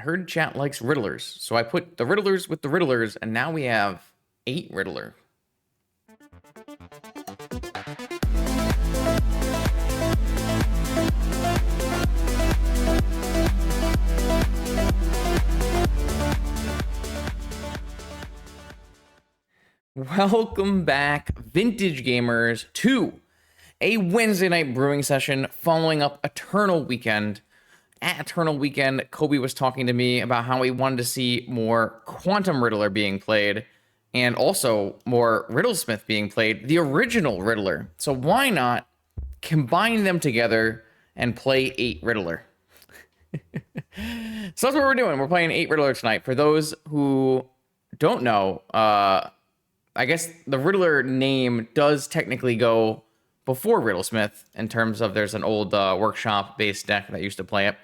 heard chat likes Riddlers, so I put the Riddlers with the Riddlers, and now we have 8 Riddler. Welcome back, vintage gamers, to a Wednesday night brewing session following up Eternal Weekend. At Eternal Weekend, Kobe was talking to me about how he wanted to see more Quantum Riddler being played and also more Riddlesmith being played, the original Riddler. So why not combine them together and play 8 Riddler? So that's what we're doing. We're playing 8 Riddler tonight. For those who don't know, I guess the Riddler name does technically go before Riddlesmith in terms of there's an old workshop-based deck that used to play it.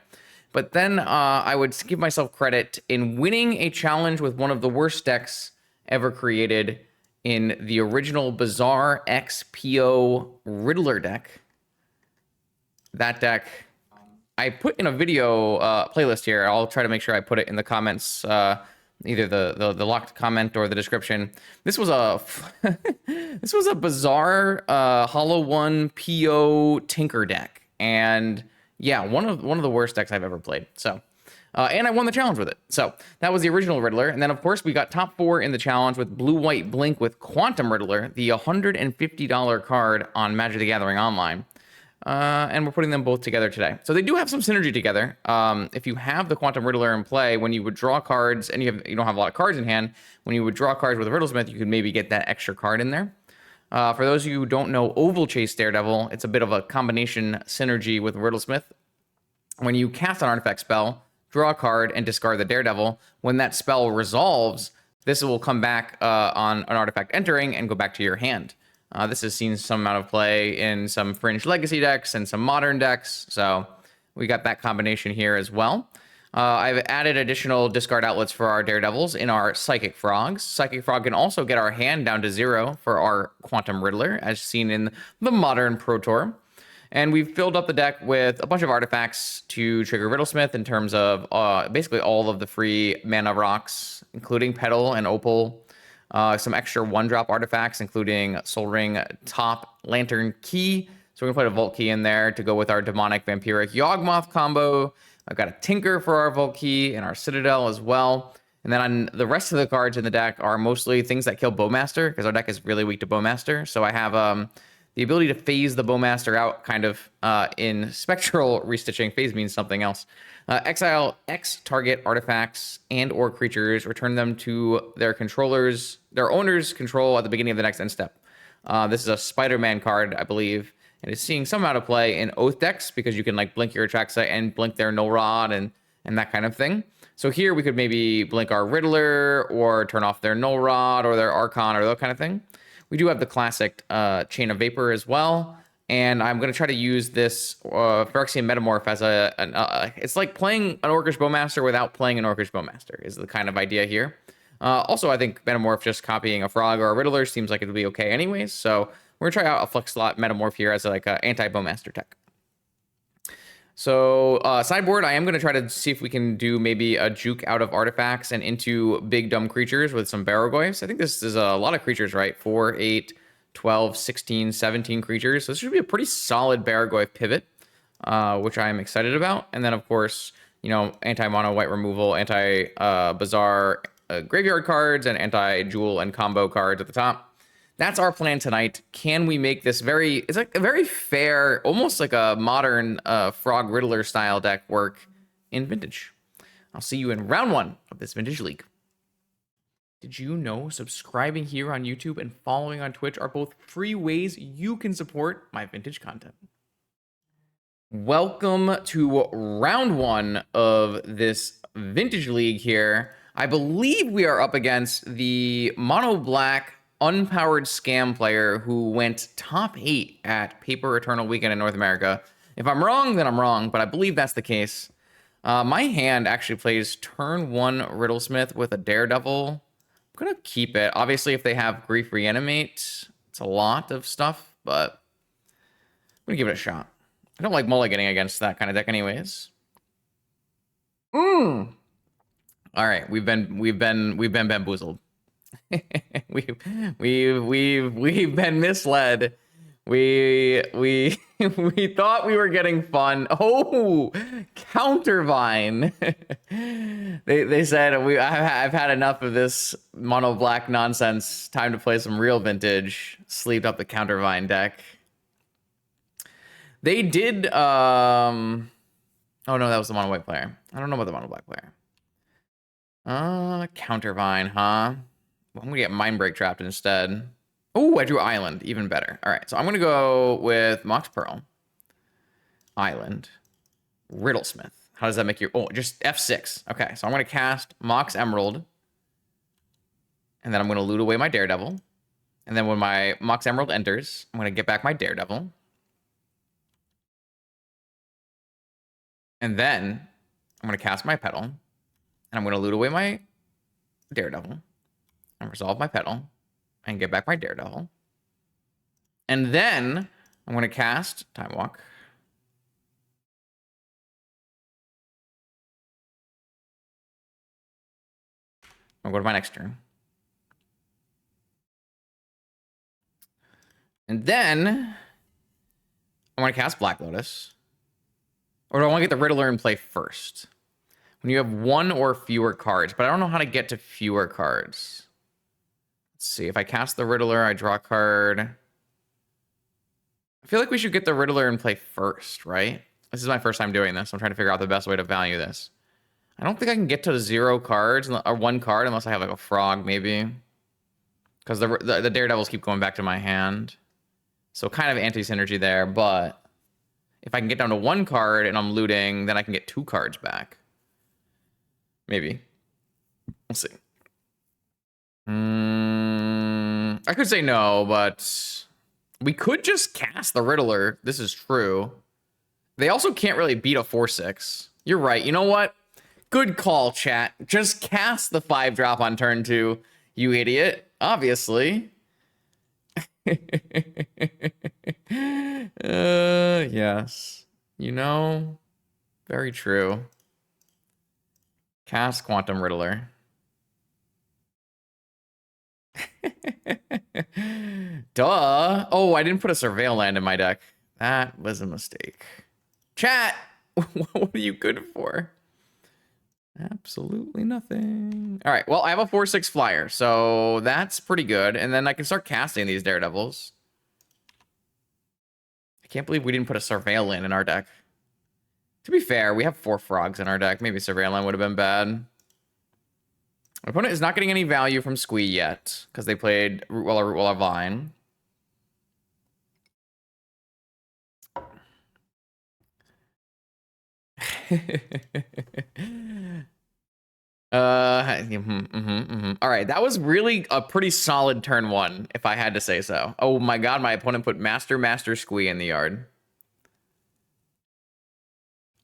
But then I would give myself credit in winning a challenge with one of the worst decks ever created in the original Bizarre XPO Riddler deck. That deck, I put in a video playlist here. I'll try to make sure I put it in the comments, either the locked comment or the description. This was a this was a Bizarre Hollow 1 PO Tinker deck, and yeah, one of the worst decks I've ever played. So, and I won the challenge with it. So that was the original Riddler, and then of course we got top 4 in the challenge with Blue White Blink with Quantum Riddler, the $150 card on Magic the Gathering Online. And we're putting them both together today. So they do have some synergy together. If you have the Quantum Riddler in play, when you would draw cards, and you don't have a lot of cards in hand, when you would draw cards with Riddlesmith, you could maybe get that extra card in there. For those of you who don't know Oval Chase Daredevil, it's a bit of a combination synergy with Riddlesmith. When you cast an artifact spell, draw a card, and discard the Daredevil, when that spell resolves, this will come back on an artifact entering and go back to your hand. This has seen some amount of play in some Fringe Legacy decks and some Modern decks, so we got that combination here as well. I've added additional discard outlets for our Daredevils in our Psychic Frogs. Psychic Frog can also get our hand down to 0 for our Quantum Riddler, as seen in the Modern Pro Tour. And we've filled up the deck with a bunch of artifacts to trigger Riddlesmith in terms of basically all of the free mana rocks, including Petal and Opal. Some extra 1-drop artifacts, including Soul Ring, Top, Lantern Key. So we're going to put a Vault Key in there to go with our Demonic Vampiric Yawgmoth combo. I've got a Tinker for our Vault Key and our Citadel as well. And then on the rest of the cards in the deck are mostly things that kill Bowmaster, because our deck is really weak to Bowmaster. So I have the ability to phase the Bowmaster out kind of in Spectral Restitching. Phase means something else. Exile X target artifacts and or creatures, return them to their owner's control at the beginning of the next end step. This is a Spider-Man card, I believe, and is seeing some amount of play in Oath decks because you can like blink your Atraxa and blink their Null Rod and that kind of thing. So here we could maybe blink our Riddler or turn off their Null Rod or their Archon or that kind of thing. We do have the classic Chain of Vapor as well. And I'm going to try to use this Phyrexian Metamorph as it's like playing an Orcish Bowmaster without playing an Orcish Bowmaster is the kind of idea here. Also, I think Metamorph just copying a Frog or a Riddler seems like it'll be okay anyways. So we're going to try out a Flex Slot Metamorph here as like an anti-Bowmaster tech. So sideboard, I am going to try to see if we can do maybe a juke out of artifacts and into big dumb creatures with some Barrogoyfs. I think this is a lot of creatures, right? 4, 8, 12, 16, 17 creatures. So this should be a pretty solid Barrogoyf pivot, which I am excited about. And then, of course, anti-mono white removal, anti-bizarre graveyard cards, and anti-jewel and combo cards at the top. That's our plan tonight. Can we make this it's like a very fair, almost like a modern Frog Riddler style deck work in Vintage? I'll see you in round 1 of this Vintage League. Did you know subscribing here on YouTube and following on Twitch are both free ways you can support my Vintage content? Welcome to round 1 of this Vintage League here. I believe we are up against the Mono Black unpowered scam player who went top 8 at Paper Eternal Weekend in North America. If I'm wrong, then I'm wrong, but I believe that's the case. My hand actually plays turn 1 Riddlesmith with a Daredevil. I'm going to keep it. Obviously, if they have Grief Reanimate, it's a lot of stuff, but I'm going to give it a shot. I don't like mulliganing against that kind of deck anyways. All right, we've been bamboozled. we've been misled. We we thought we were getting fun. Oh, Countervine. They said I've had enough of this mono black nonsense. Time to play some real vintage. Sleeved up the Countervine deck. They did oh no, that was the mono white player. I don't know about the mono black player. Countervine, huh? Well, I'm gonna get Mindbreak trapped instead. Oh, I drew Island, even better. All right, so I'm gonna go with Mox Pearl, Island, Riddlesmith. How does that make you? Oh, just F6. Okay, so I'm gonna cast Mox Emerald, and then I'm gonna loot away my Daredevil, and then when my Mox Emerald enters, I'm gonna get back my Daredevil, and then I'm gonna cast my Petal, and I'm gonna loot away my Daredevil, and resolve my Petal, and get back my Daredevil. And then I'm going to cast Time Walk. I'll go to my next turn. And then I'm going to cast Black Lotus. Or do I want to get the Riddler in play first? When you have one or fewer cards, but I don't know how to get to fewer cards. Let's see. If I cast the Riddler, I draw a card. I feel like we should get the Riddler in play first, right? This is my first time doing this. I'm trying to figure out the best way to value this. I don't think I can get to 0 cards or 1 card unless I have like a frog, maybe. Because the Daredevils keep going back to my hand. So kind of anti-synergy there, but if I can get down to 1 card and I'm looting, then I can get 2 cards back. Maybe. We'll see. I could say no, but we could just cast the Riddler. This is true. They also can't really beat a 4/6. You're right. You know what? Good call, chat. Just cast the 5-drop on turn 2, you idiot. Obviously. Yes. You know, very true. Cast Quantum Riddler. Duh. Oh, I didn't put a Surveil land in my deck. That was a mistake. Chat, what are you good for? Absolutely nothing. All right, well, I have a 4/6 flyer, so that's pretty good. And then I can start casting these Daredevils. I can't believe we didn't put a Surveil land in our deck. To be fair, we have 4 frogs in our deck. Maybe Surveil land would have been bad. My opponent is not getting any value from Squee yet, because they played Rootwalla Vine. All right, that was really a pretty solid turn 1, if I had to say so. Oh my god, my opponent put Master Squee in the yard.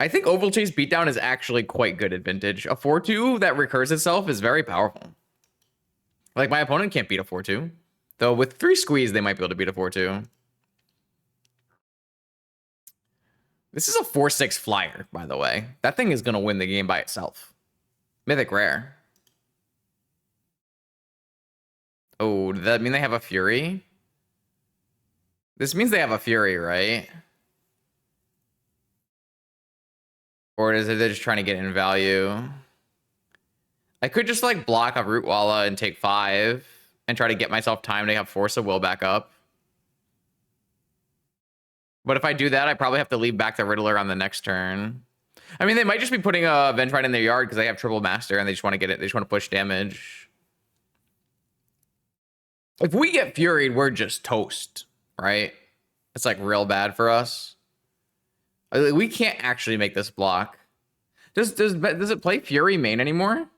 I think Oval Chase Beatdown is actually quite good at Vintage. A 4/2 that recurs itself is very powerful. Like, my opponent can't beat a 4/2. Though with 3 Squeeze, they might be able to beat a 4/2. This is a 4/6 flyer, by the way. That thing is going to win the game by itself. Mythic Rare. Oh, does that mean they have a Fury? This means they have a Fury, right? Or is it they're just trying to get in value? I could just like block a Rootwalla and take 5 and try to get myself time to have Force of Will back up. But if I do that, I probably have to leave back the Riddler on the next turn. I mean, they might just be putting a Vengevine in their yard because they have triple master and they just want to get it. They just want to push damage. If we get Furied, we're just toast, right? It's like real bad for us. We can't actually make this block. Does it play Fury main anymore?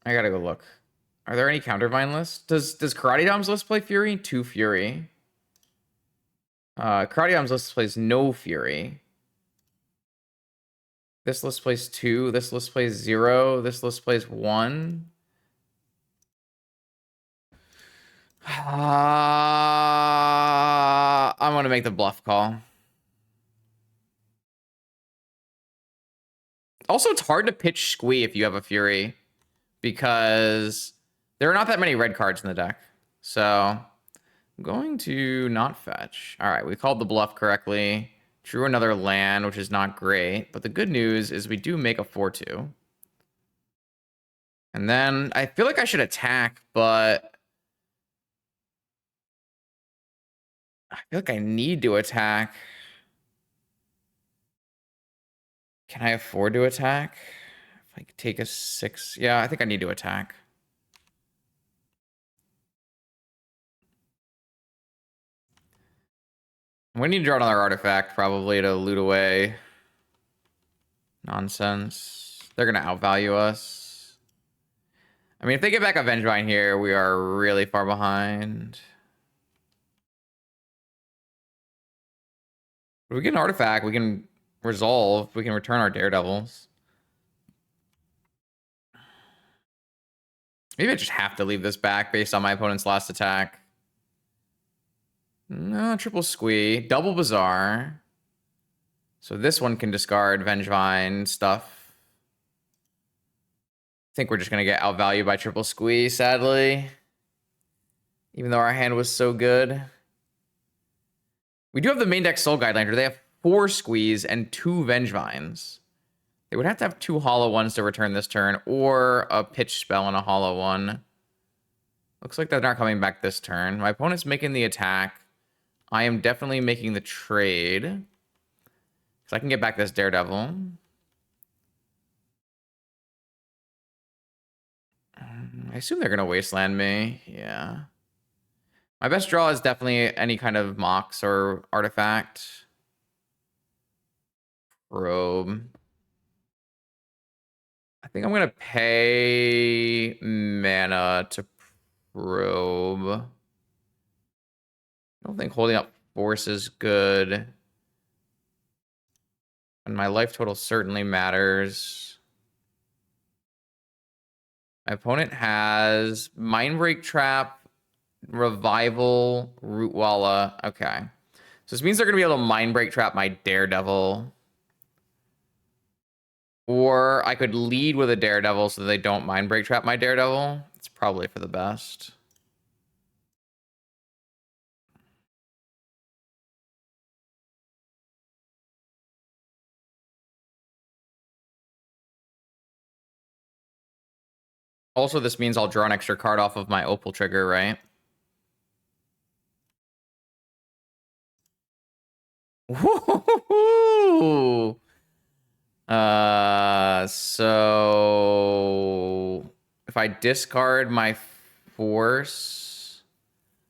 I gotta go look. Are there any Countervine lists? Does Karate Dom's list play Fury? 2 Fury. Karate Dom's list plays no Fury. This list plays 2. This list plays 0. This list plays 1. I'm gonna make the bluff call. Also, it's hard to pitch Squee if you have a Fury, because there are not that many red cards in the deck. So I'm going to not fetch. All right, we called the bluff correctly. Drew another land, which is not great. But the good news is we do make a 4-2. And then I feel like I should attack, but I feel like I need to attack. Can I afford to attack? If I could take a 6. Yeah, I think I need to attack. We need to draw another artifact, probably, to loot away nonsense. They're going to outvalue us. I mean, if they get back a Vengevine here, we are really far behind. If we get an artifact, we can resolve. We can return our Daredevils. Maybe I just have to leave this back based on my opponent's last attack. No, triple Squee. Double Bazaar. So this one can discard Vengevine stuff. I think we're just going to get outvalued by triple Squee, sadly. Even though our hand was so good. We do have the main deck Soul Guide Lantern. They have 4 Squees and 2 Vengevines. They would have to have 2 hollow ones to return this turn, or a pitch spell and a hollow one. Looks like they're not coming back this turn. My opponent's making the attack. I am definitely making the trade. Because I can get back this Daredevil. I assume they're going to wasteland me. Yeah. My best draw is definitely any kind of Mox or artifact. Probe. I think I'm going to pay mana to probe. I don't think holding up force is good. And my life total certainly matters. My opponent has Mindbreak Trap, Revival, Rootwalla. Okay. So this means they're going to be able to Mindbreak Trap my Daredevil. Or I could lead with a Daredevil so that they don't Mindbreak Trap my Daredevil. It's probably for the best. Also, this means I'll draw an extra card off of my Opal trigger, right? Woo-hoo-hoo-hoo! So if I discard my force,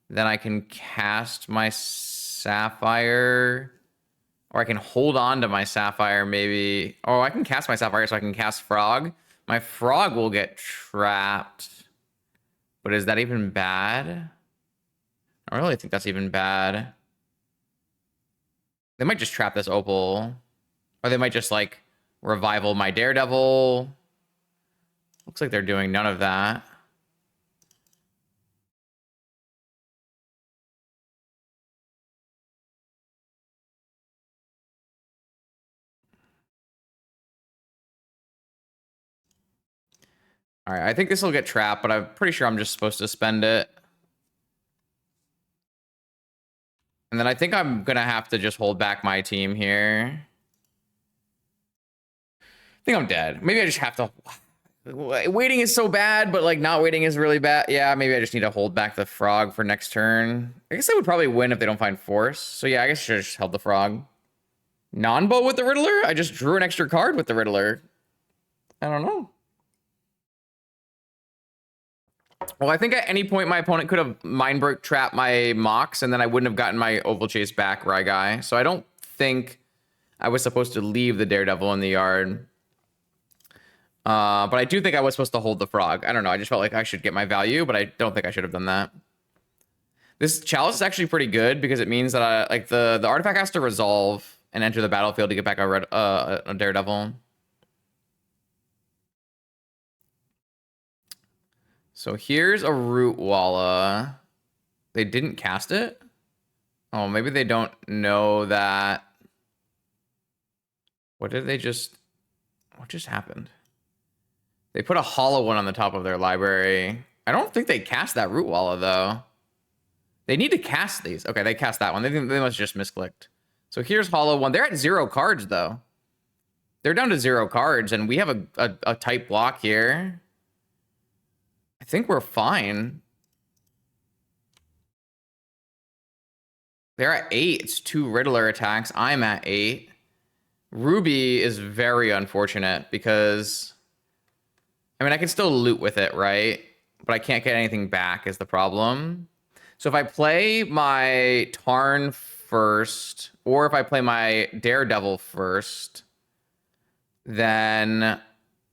then I can cast my Sapphire, or I can hold on to my Sapphire maybe. Oh, I can cast my Sapphire so I can cast Frog. My Frog will get trapped. But is that even bad? I don't really think that's even bad. They might just trap this Opal. Or they might just, like, revival my Daredevil. Looks like they're doing none of that. All right, I think this will get trapped, but I'm pretty sure I'm just supposed to spend it. And then I think I'm going to have to just hold back my team here. I think I'm dead. Maybe I just have to... Waiting is so bad, but like not waiting is really bad. Yeah, maybe I just need to hold back the Frog for next turn. I guess I would probably win if they don't find force. So yeah, I guess I should have just held the Frog. Non-bow with the Riddler? I just drew an extra card with the Riddler. I don't know. Well, I think at any point my opponent could have Mindbreak trapped my Mox, and then I wouldn't have gotten my Oval Chase back, Guy. So I don't think I was supposed to leave the Daredevil in the yard. But I do think I was supposed to hold the Frog. I don't know. I just felt like I should get my value, but I don't think I should have done that. This Chalice is actually pretty good because it means that like the artifact has to resolve and enter the battlefield to get back a Daredevil. So here's a Rootwalla. They didn't cast it? Oh, maybe they don't know that. What did they just... What just happened? They put a hollow one on the top of their library. I don't think they cast that Root Wallow, though. They need to cast these. Okay, they cast that one. They must just misclicked. So here's hollow one. They're at 0 cards, though. They're down to 0 cards, and we have a tight block here. I think we're fine. They're at 8. It's 2 Riddler attacks. I'm at 8. Ruby is very unfortunate because... I mean, I can still loot with it, right? But I can't get anything back is the problem. So if I play my Tarn first, or if I play my Daredevil first, then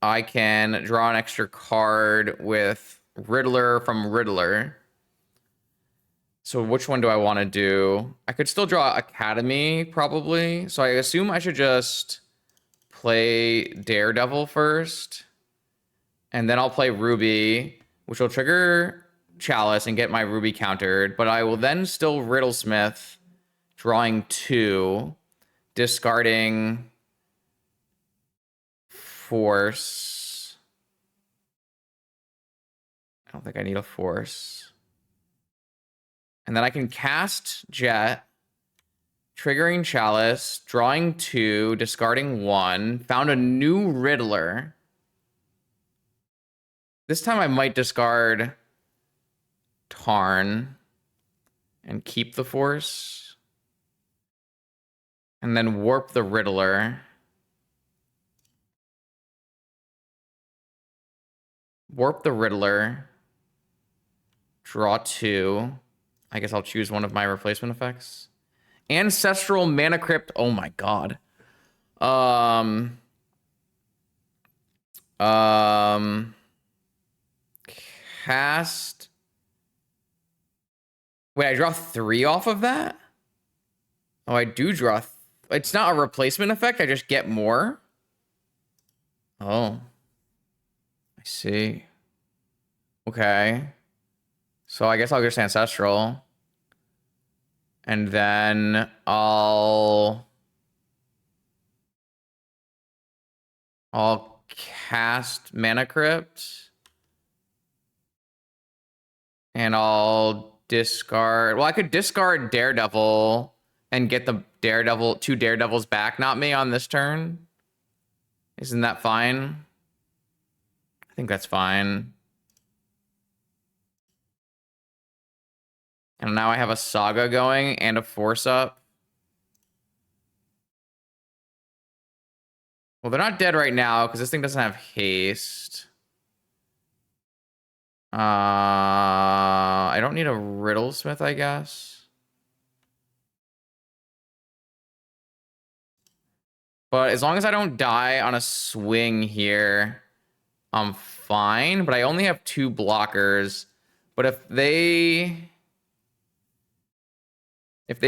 I can draw an extra card with Riddler from Riddler. So which one do I want to do? I could still draw Academy, probably. So I assume I should just play Daredevil first. And then I'll play Ruby, which will trigger Chalice and get my Ruby countered. But I will then still Riddlesmith, drawing 2, discarding Force. I don't think I need a Force. And then I can cast Jet, triggering Chalice, drawing 2, discarding 1, found a new Riddler. This time I might discard Tarn and keep the Force. And then warp the Riddler. Warp the Riddler. Draw 2. I guess I'll choose one of my replacement effects. Ancestral Mana Crypt. Oh my god. Cast. Wait, I draw 3 off of that? Oh, I do draw. It's not a replacement effect. I just get more. Oh. I see. Okay. So I guess I'll just Ancestral. And then I'll cast Mana Crypt. And I'll discard... Well, I could discard Daredevil and get the 2 Daredevils back, not me, on this turn. Isn't that fine? I think that's fine. And now I have a Saga going and a Force up. Well, they're not dead right now because this thing doesn't have haste. I don't need a Riddlesmith, I guess. But as long as I don't die on a swing here, I'm fine. But I only have 2 blockers. But if they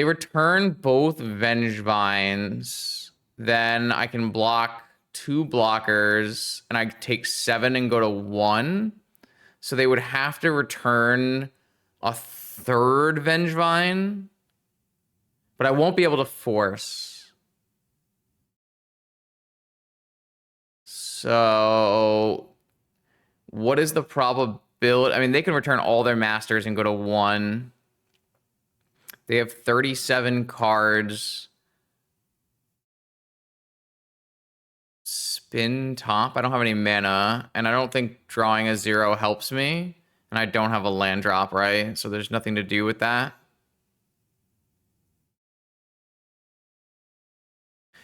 return both Vengevines, then I can block 2 blockers, and I take 7 and go to 1. So they would have to return a 3rd Vengevine, but I won't be able to force. So what is the probability? I mean, they can return all their masters and go to 1. They have 37 cards. Spin top. I don't have any mana, and I don't think drawing a 0 helps me. And I don't have a land drop, right? So there's nothing to do with that.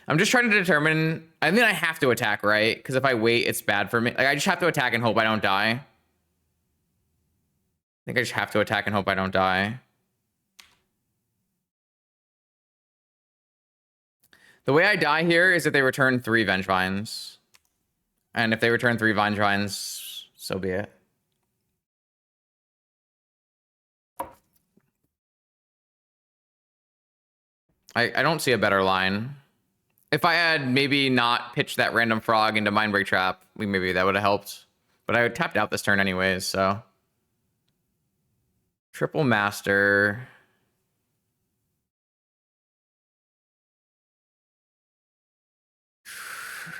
I'm just trying to determine... I mean, I have to attack, right? Because if I wait, it's bad for me. Like, I just have to attack and hope I don't die. I think I just have to attack and hope I don't die. The way I die here is if they return 3 Vengevines. And if they return 3 Vengevines, so be it. I don't see a better line. If I had maybe not pitched that random frog into Mindbreak Trap, maybe that would have helped. But I tapped out this turn anyways, so. Triple Master.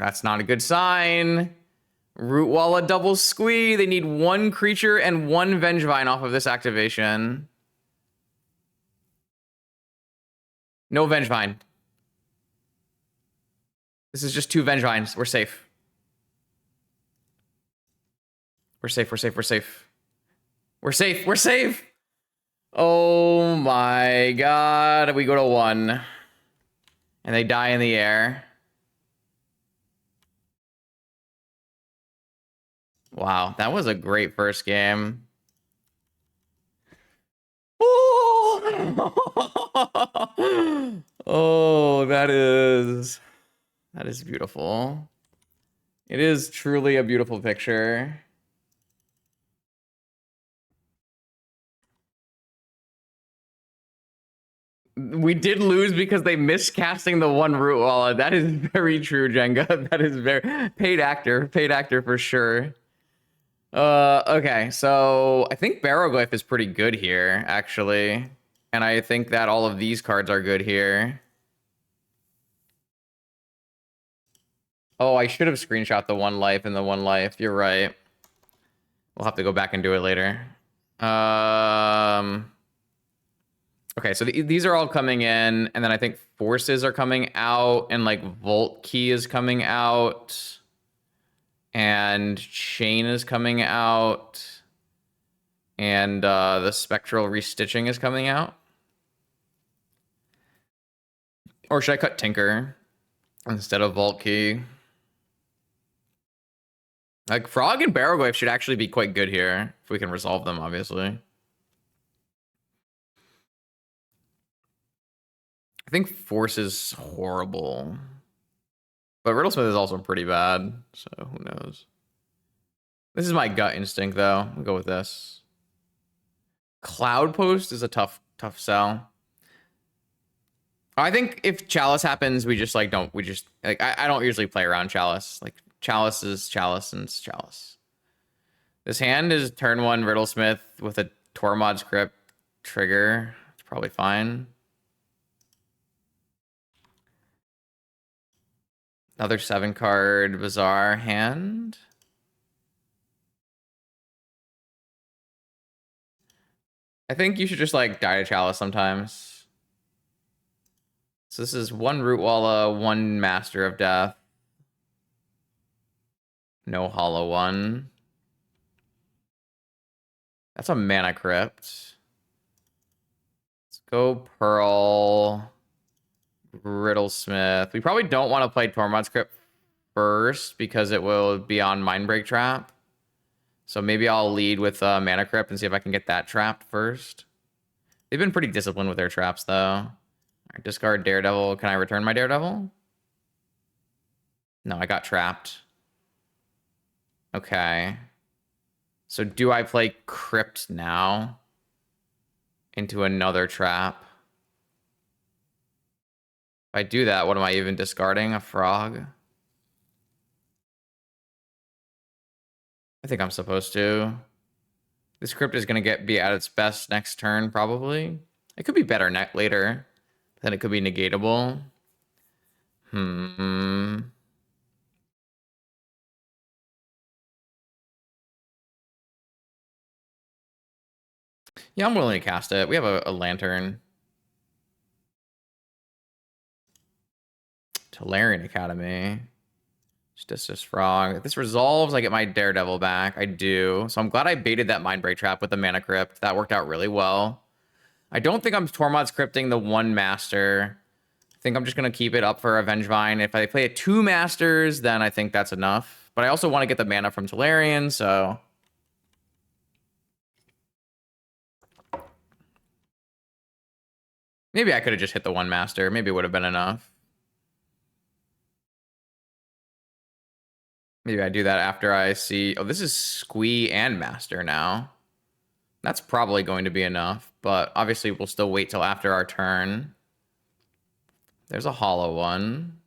That's not a good sign. Rootwalla double squee. They need one creature and one Vengevine off of this activation. No Vengevine. This is just 2 Vengevines. We're safe. We're safe, we're safe, we're safe. We're safe, we're safe! Oh my god. We go to 1. And they die in the air. Wow, that was a great first game. Oh, oh, that is beautiful. It is truly a beautiful picture. We did lose because they missed casting the one root wallet. That is very true, Jenga. That is very paid actor for sure. Okay, so I think Barrowglyph is pretty good here, actually. And I think that all of these cards are good here. Oh, I should have screenshot the 1 life and the 1 life. You're right. We'll have to go back and do it later. Okay, so these are all coming in, and then I think Forces are coming out, and like Volt Key is coming out, and Chain is coming out, and the Spectral Restitching is coming out. Or should I cut Tinker instead of Vault Key? Like, Frog and Barrowglyph should actually be quite good here, if we can resolve them, obviously. I think Force is horrible. But Riddlesmith is also pretty bad, so who knows? This is my gut instinct, though. I'll go with this. Cloud Post is a tough sell. I think if Chalice happens, we just, like, don't... We just... Like, I don't usually play around Chalice. Like, Chalice is Chalice and it's Chalice. This hand is turn 1 Riddlesmith with a Tormod script trigger. It's probably fine. Another 7-card Bizarre hand. I think you should just, like, die to Chalice sometimes. So this is 1 Rootwalla, 1 Master of Death. No Hollow 1. That's a Mana Crypt. Let's go Pearl. Riddlesmith. We probably don't want to play Tormod's Crypt first because it will be on Mindbreak Trap. So maybe I'll lead with Mana Crypt and see if I can get that trapped first. They've been pretty disciplined with their traps, though. All right, discard Daredevil. Can I return my Daredevil? No, I got trapped. Okay. So do I play Crypt now into another trap? If I do that, what am I even discarding? A Frog? I think I'm supposed to. This Crypt is going to be at its best next turn, probably. It could be better later. Then it could be negatable. Yeah, I'm willing to cast it. We have a Lantern. Tolarian Academy. Justice Frog. If this resolves, I get my Daredevil back. I do. So I'm glad I baited that Mindbreak Trap with the Mana Crypt. That worked out really well. I don't think I'm Tormod scripting the 1 Master. I think I'm just going to keep it up for a Vengevine. If I play 2 Masters, then I think that's enough. But I also want to get the mana from Tolarian, so... Maybe I could have just hit the 1 Master. Maybe it would have been enough. Maybe I do that after I see... Oh, this is Squee and Master now. That's probably going to be enough, but obviously we'll still wait till after our turn. There's a Hollow 1.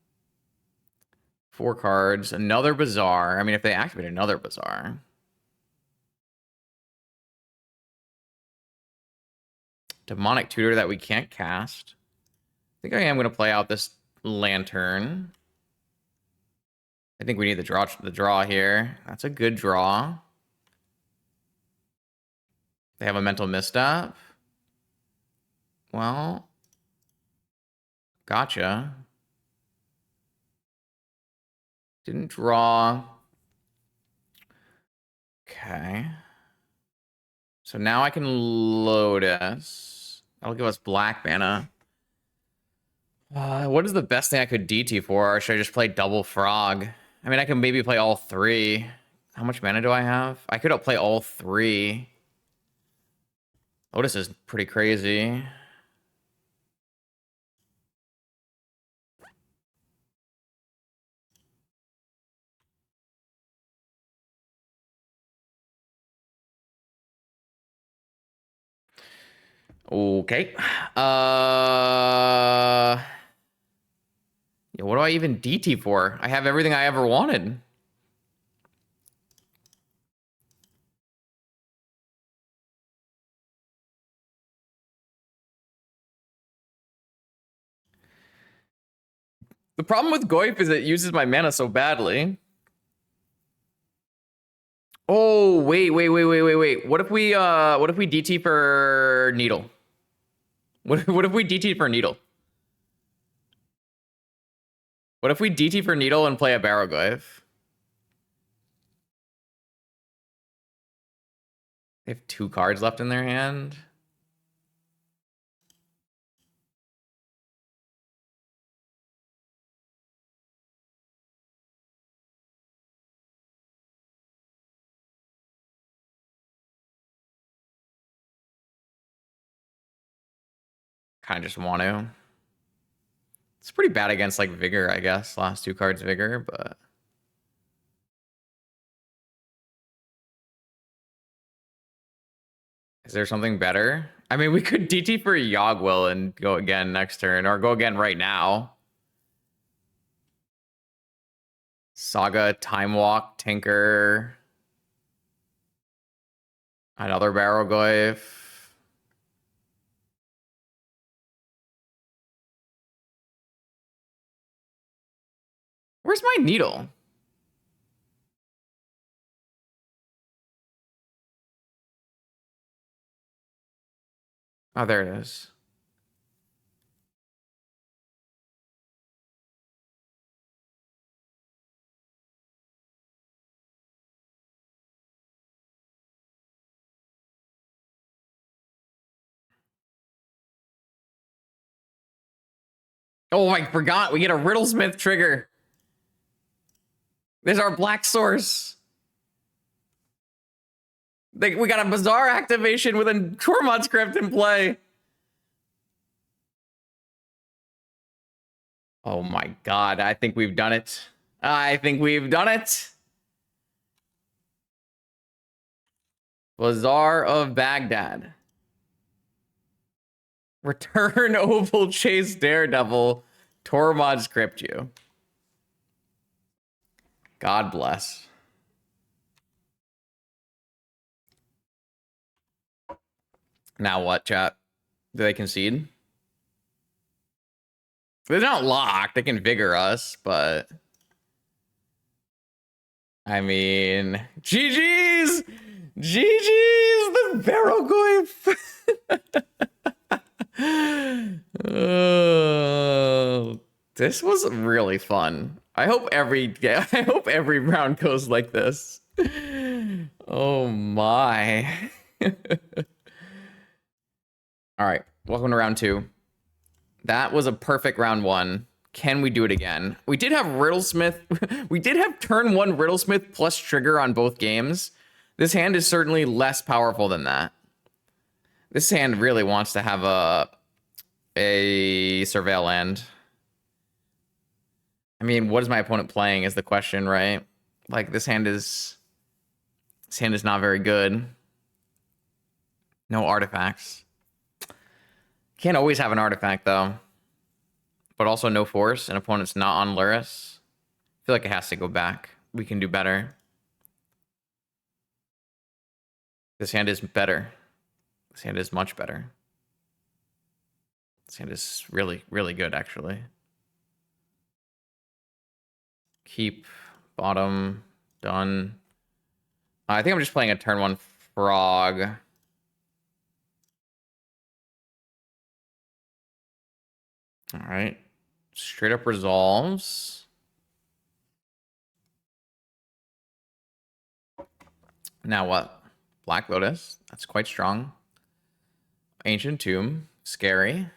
4 cards. Another Bizarre. I mean, if they activate another Bizarre... Demonic Tutor that we can't cast. I think I am going to play out this Lantern. I think we need the draw here. That's a good draw. They have a mental misstep. Well, gotcha. Didn't draw. Okay. So now I can Lotus. That'll give us black mana. What is the best thing I could DT for? Or should I just play double frog? I mean, I can maybe play all three. How much mana do I have? I could play all three. Lotus is pretty crazy. Okay. Yeah, what do I even DT for? I have everything I ever wanted. The problem with Goyf is it uses my mana so badly. Oh, wait. What if we DT for Needle? What if we DT for Needle? What if we DT for Needle and play a Barrowglaive? They have 2 cards left in their hand. Kind of just want to. It's pretty bad against like Vigor, I guess. Last 2 cards Vigor, but is there something better? I mean, we could DT for Yogwill and go again next turn, or go again right now. Saga, Time Walk, Tinker. Another Barrowglaive. Where's my Needle? Oh, there it is. Oh, I forgot. We get a Riddlesmith trigger. There's our black source. We got a Bizarre activation with a Tormod script in play. Oh my god, I think we've done it. I think we've done it. Bazaar of Baghdad. Return Oval Chase Daredevil. Tormod script you. God bless. Now what, chat? Do they concede? They're not locked. They can Vigor us, but... I mean... GG's! GG's! The Barrowglaive! This was really fun. I hope every round goes like this. Oh my. All right, welcome to round 2. That was a perfect round 1. Can we do it again? We did have Riddlesmith. We did have turn 1 Riddlesmith plus trigger on both games. This hand is certainly less powerful than that. This hand really wants to have a Surveil land. I mean, what is my opponent playing is the question, right? Like, this hand is not very good. No artifacts. Can't always have an artifact, though. But also no force, and opponent's not on Lurrus. I feel like it has to go back. We can do better. This hand is better. This hand is much better. This hand is really, really good, actually. Keep bottom, done. I think I'm just playing a turn 1 frog. All right. Straight up resolves. Now what? Black Lotus. That's quite strong. Ancient Tomb. Scary.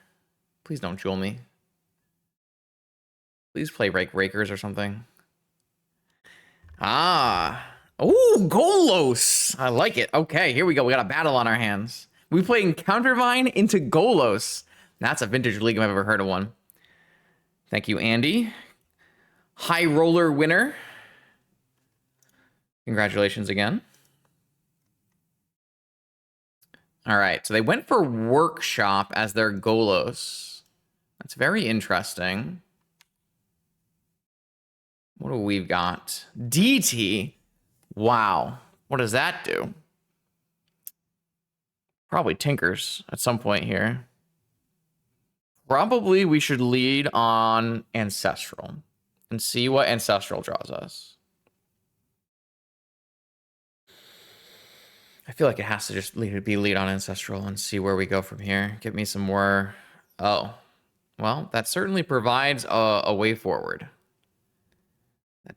Please don't jewel me. Please play Rakers or something. Ah. Oh, Golos. I like it. Okay, here we go. We got a battle on our hands. We playing Countervine into Golos. That's a vintage league if I've ever heard of one. Thank you, Andy. High roller winner. Congratulations again. All right, so they went for Workshop as their Golos. That's very interesting. What do we got? DT. Wow. What does that do? Probably tinkers at some point here. Probably we should lead on Ancestral and see what Ancestral draws us. I feel like it has to just be lead on Ancestral and see where we go from here. Give me some more. Oh, well, that certainly provides a way forward.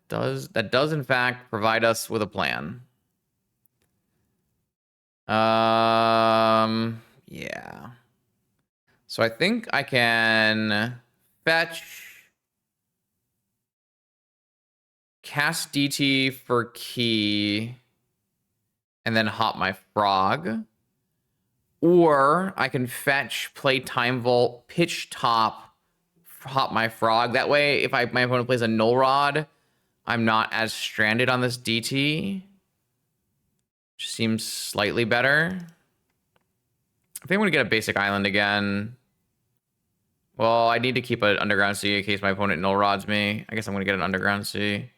That does in fact provide us with a plan. Yeah. So I think I can fetch, cast DT for key, and then hop my frog. Or I can fetch, play Time Vault, pitch top, hop my frog. That way, if my opponent plays a Null Rod, I'm not as stranded on this DT. Which seems slightly better. I think I'm going to get a basic island again. Well, I need to keep an Underground Sea in case my opponent Null Rods me. I guess I'm going to get an Underground Sea.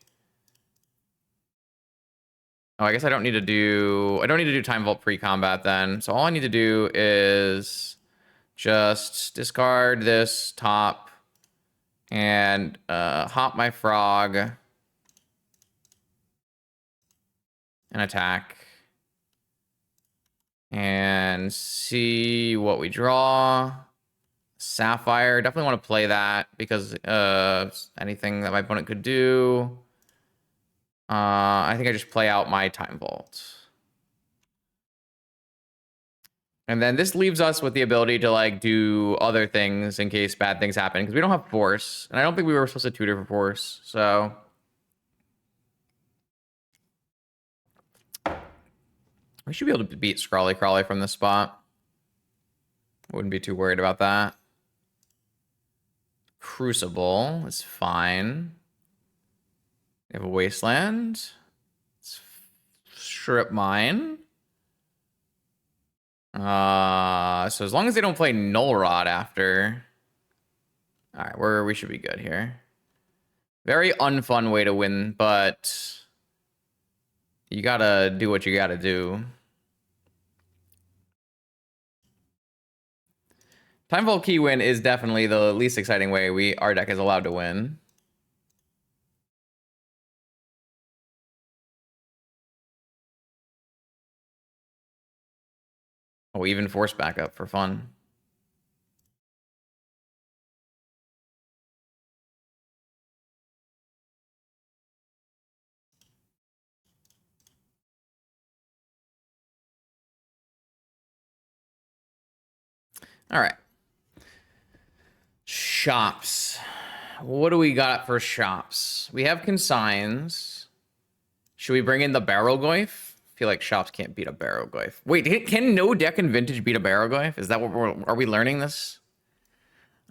Oh, I guess I don't need to do Time Vault pre-combat then. So all I need to do is just discard this top and hop my frog and attack. And see what we draw. Sapphire. Definitely want to play that because anything that my opponent could do. I think I just play out my Time Vault. And then this leaves us with the ability to like do other things in case bad things happen because we don't have Force. And I don't think we were supposed to tutor for Force. So we should be able to beat Scrawly Crawly from this spot. Wouldn't be too worried about that. Crucible is fine. We have a Wasteland. Let's strip mine. So as long as they don't play Null Rod after. All right, we should be good here. Very unfun way to win, but you gotta do what you gotta do. Time Vault key win is definitely the least exciting way our deck is allowed to win. Oh, even Force backup for fun. All right. Shops. What do we got for shops? We have consigns. Should we bring in the Barrelgoyf? I feel like shops can't beat a Barrelgoyf. Wait, can no deck in Vintage beat a Barrelgoyf? Is that what are we learning this?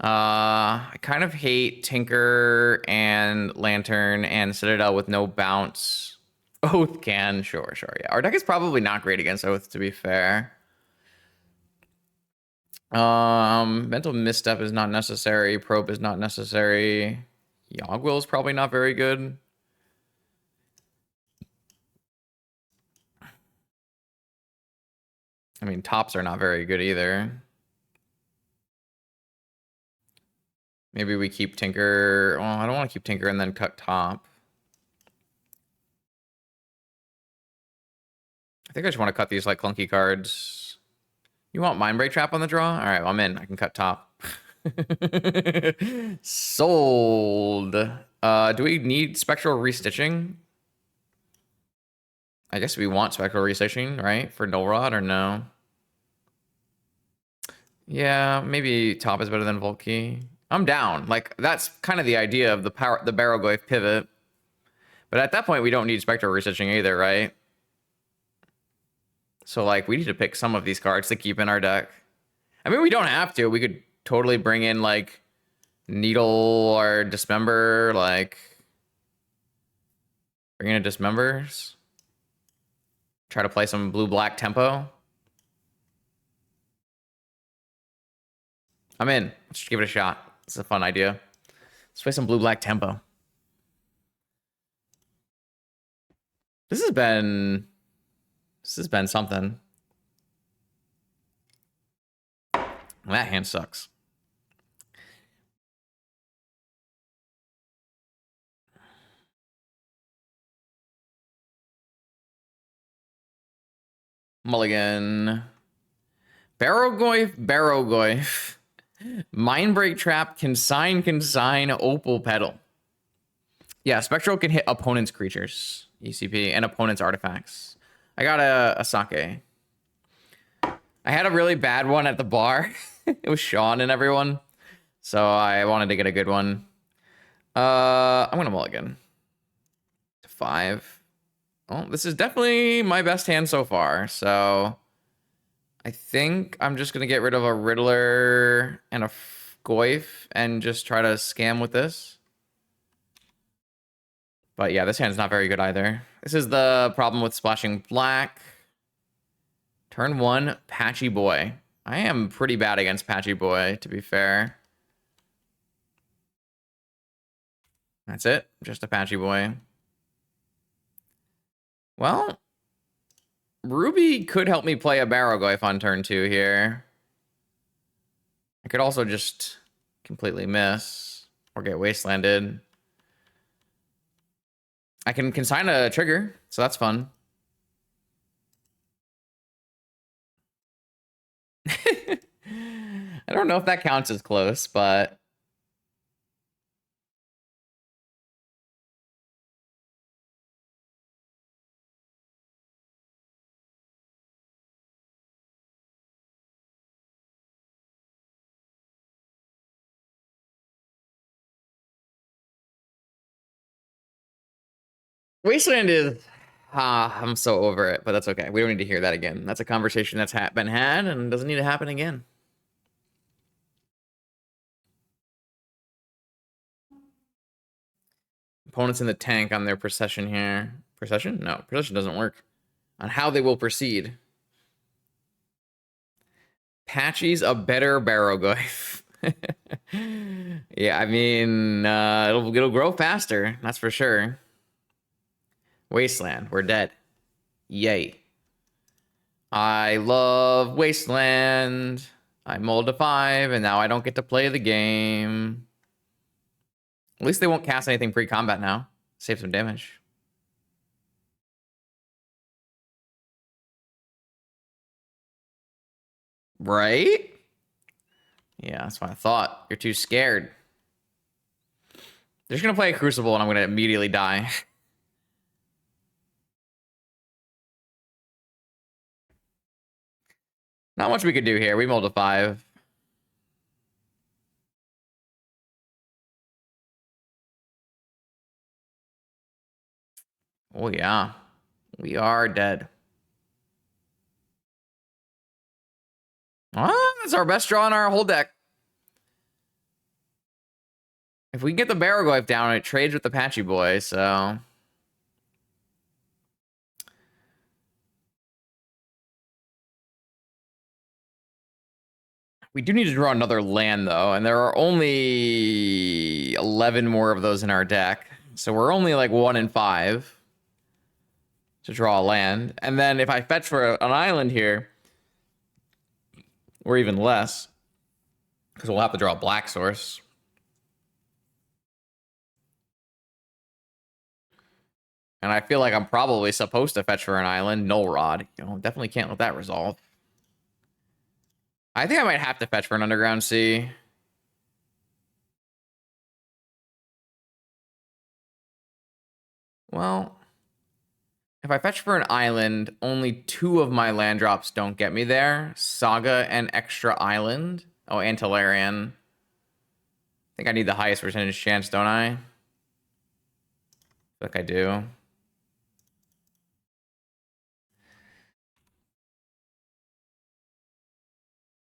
I kind of hate Tinker and Lantern and Citadel with no bounce. Oath can, sure, yeah. Our deck is probably not great against Oath, to be fair. Mental Misstep is not necessary. Probe is not necessary. Yogwill is probably not very good. I mean, tops are not very good either. Maybe we keep Tinker. Well, I don't want to keep Tinker and then cut top. I think I just want to cut these like clunky cards. You want Mind Break Trap on the draw? All right, well, I'm in. I can cut top. Sold. Do we need Spectral Restitching? I guess we want Spectral Restitching, right? For Null Rod or no? Yeah, maybe top is better than Volkey. I'm down. Like, that's kind of the idea of the Barrowgoyf pivot. But at that point, we don't need Spectral Restitching either, right? So, like, we need to pick some of these cards to keep in our deck. I mean, we don't have to. We could totally bring in, like, Needle or Dismember, like... Bring in a Dismembers. Try to play some blue-black tempo. I'm in. Let's give it a shot. It's a fun idea. Let's play some blue-black tempo. This has been something. That hand sucks. Mulligan. Barrowgoyf. Mind Break Trap, Consign, Opal Petal. Yeah, Spectral can hit opponent's creatures, ECP, and opponent's artifacts. I got a sake. I had a really bad one at the bar. It was Sean and everyone. So I wanted to get a good one. I'm gonna mulligan. To 5. Oh, this is definitely my best hand so far. So I think I'm just gonna get rid of a Riddler and a Goyf and just try to scam with this. But yeah, this hand's not very good either. This is the problem with splashing black. Turn 1, Patchy Boy. I am pretty bad against Patchy Boy, to be fair. That's it. Just a Patchy Boy. Well, Ruby could help me play a Barrowgoyf on turn 2 here. I could also just completely miss or get wastelanded. I can consign a trigger, so that's fun. I don't know if that counts as close, but... Wasteland is... I'm so over it, but that's okay. We don't need to hear that again. That's a conversation that's been had and doesn't need to happen again. Opponents in the tank on their procession here. Procession? No, procession doesn't work. On how they will proceed. Patchy's a better Barrowgoyf. Yeah, I mean, it'll grow faster. That's for sure. Wasteland, we're dead. Yay. I love Wasteland. I mulled to 5, and now I don't get to play the game. At least they won't cast anything pre-combat now. Save some damage. Right? Yeah, that's what I thought. You're too scared. They're just gonna play a Crucible, and I'm gonna immediately die. Not much we could do here. We mulled to 5. Oh, yeah. We are dead. Oh, that's our best draw in our whole deck. If we can get the Barrowgoyf down, it trades with the Patchy Boy, so... We do need to draw another land, though, and there are only 11 more of those in our deck. So we're only like 1 in 5 to draw a land. And then if I fetch for an island here, or even less, because we'll have to draw a black source. And I feel like I'm probably supposed to fetch for an island. Null Rod. You know, definitely can't let that resolve. I think I might have to fetch for an Underground Sea. Well, if I fetch for an island, only 2 of my land drops don't get me there. Saga and Extra Island. Oh, and Tolarian. I think I need the highest percentage chance, don't I? Like I do.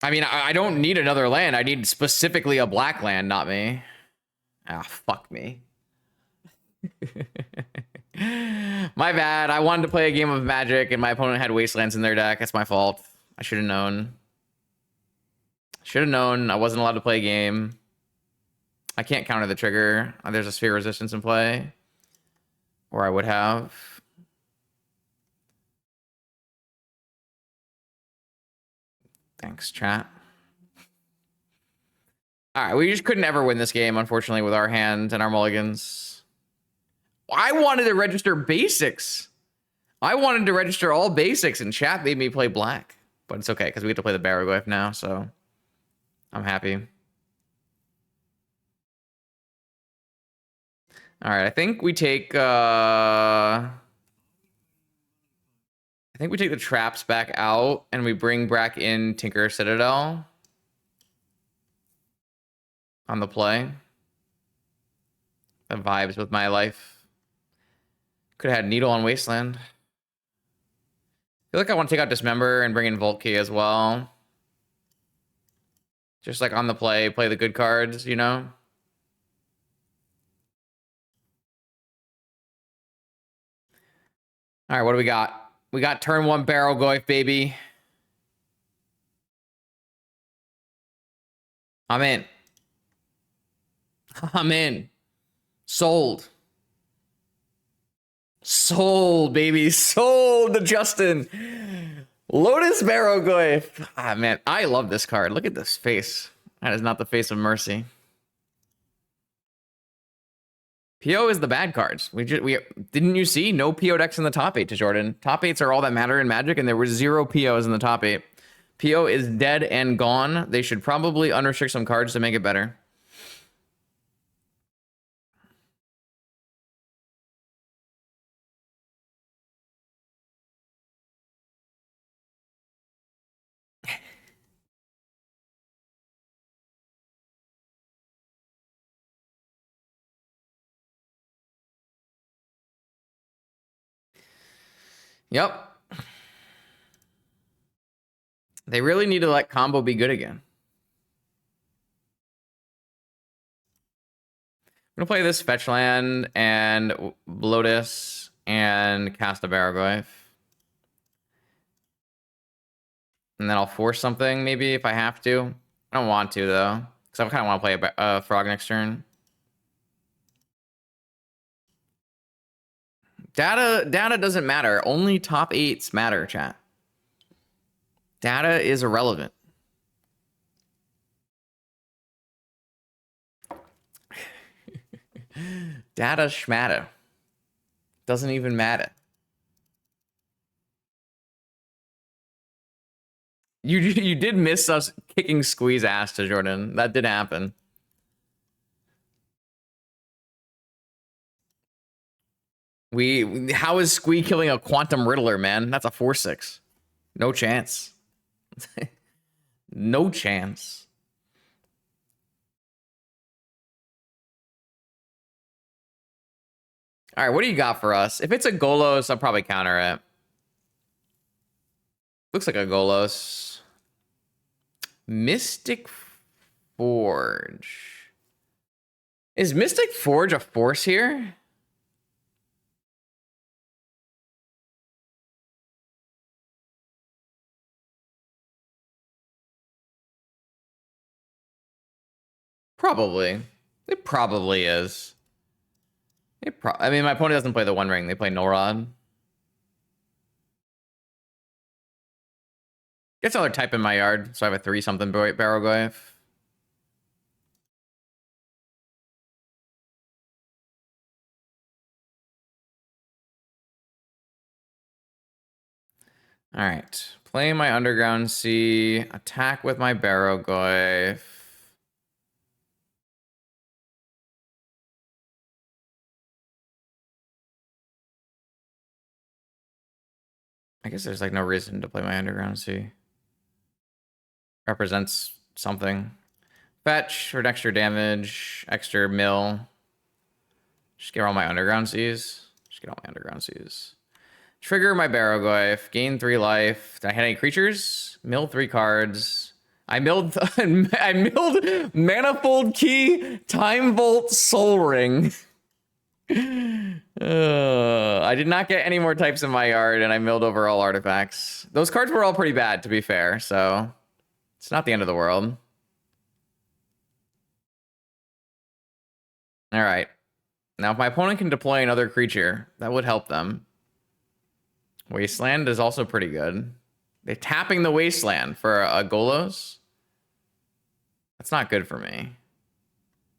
I mean, I don't need another land. I need specifically a black land, not me. Ah, fuck me. My bad. I wanted to play a game of Magic, and my opponent had Wastelands in their deck. That's my fault. I should have known. Should have known I wasn't allowed to play a game. I can't counter the trigger. There's a Sphere Resistance in play. Or I would have. Thanks, chat. All right, we just couldn't ever win this game, unfortunately, with our hand and our mulligans. I wanted to register basics. I wanted to register all basics, and chat made me play black. But it's okay, because we get to play the Barrowglyph now, so I'm happy. All right, I think we take the traps back out, and we bring back in Tinker Citadel on the play. That vibes with my life. Could have had Needle on Wasteland. I feel like I want to take out Dismember and bring in Volkey as well. Just like on the play the good cards, you know? All right, what do we got? We got turn 1 Barrowglyph, baby. I'm in. I'm in. Sold. Sold, baby. Sold to Justin. Lotus Barrowglyph. Ah, man, I love this card. Look at this face. That is not the face of mercy. PO is the bad cards. We didn't you see no PO decks in the top 8 to Jordan. Top 8s are all that matter in Magic, and there were 0 POs in the top 8. PO is dead and gone. They should probably unrestrict some cards to make it better. Yep. They really need to let combo be good again. I'm gonna play this fetch land and Lotus and cast a Barrowglyph. And then I'll force something maybe if I have to. I don't want to though, because I kind of want to play a Frog next turn. Data doesn't matter. Only top 8s matter, chat. Data is irrelevant. Data schmatter. Doesn't even matter. You did miss us kicking Squeeze ass to Jordan. That did happen. How is Squee killing a Quantum Riddler, man? That's a 4/6. No chance. No chance. All right, what do you got for us? If it's a Golos, I'll probably counter it. Looks like a Golos. Mystic Forge. Is Mystic Forge a force here? Probably. It probably is. I mean, my opponent doesn't play the One Ring. They play Null Rod. Gets another type in my yard, so I have a 3-something Barrowglyph. All right. Play my Underground Sea. Attack with my Barrogoyf. I guess there's like no reason to play my Underground Sea. Represents something. Fetch for extra damage, extra mill. Just get all my Underground Seas. Just get all my Underground Seas. Trigger my Barrogoyf. Gain 3 life. Did I hit any creatures? Mill 3 cards. I milled I milled Manifold Key, Time Vault, Soul Ring. I did not get any more types in my yard, and I milled over all artifacts. Those cards were all pretty bad, to be fair, so it's not the end of the world. All right. Now, if my opponent can deploy another creature, that would help them. Wasteland is also pretty good. They're tapping the Wasteland for a Golos. That's not good for me.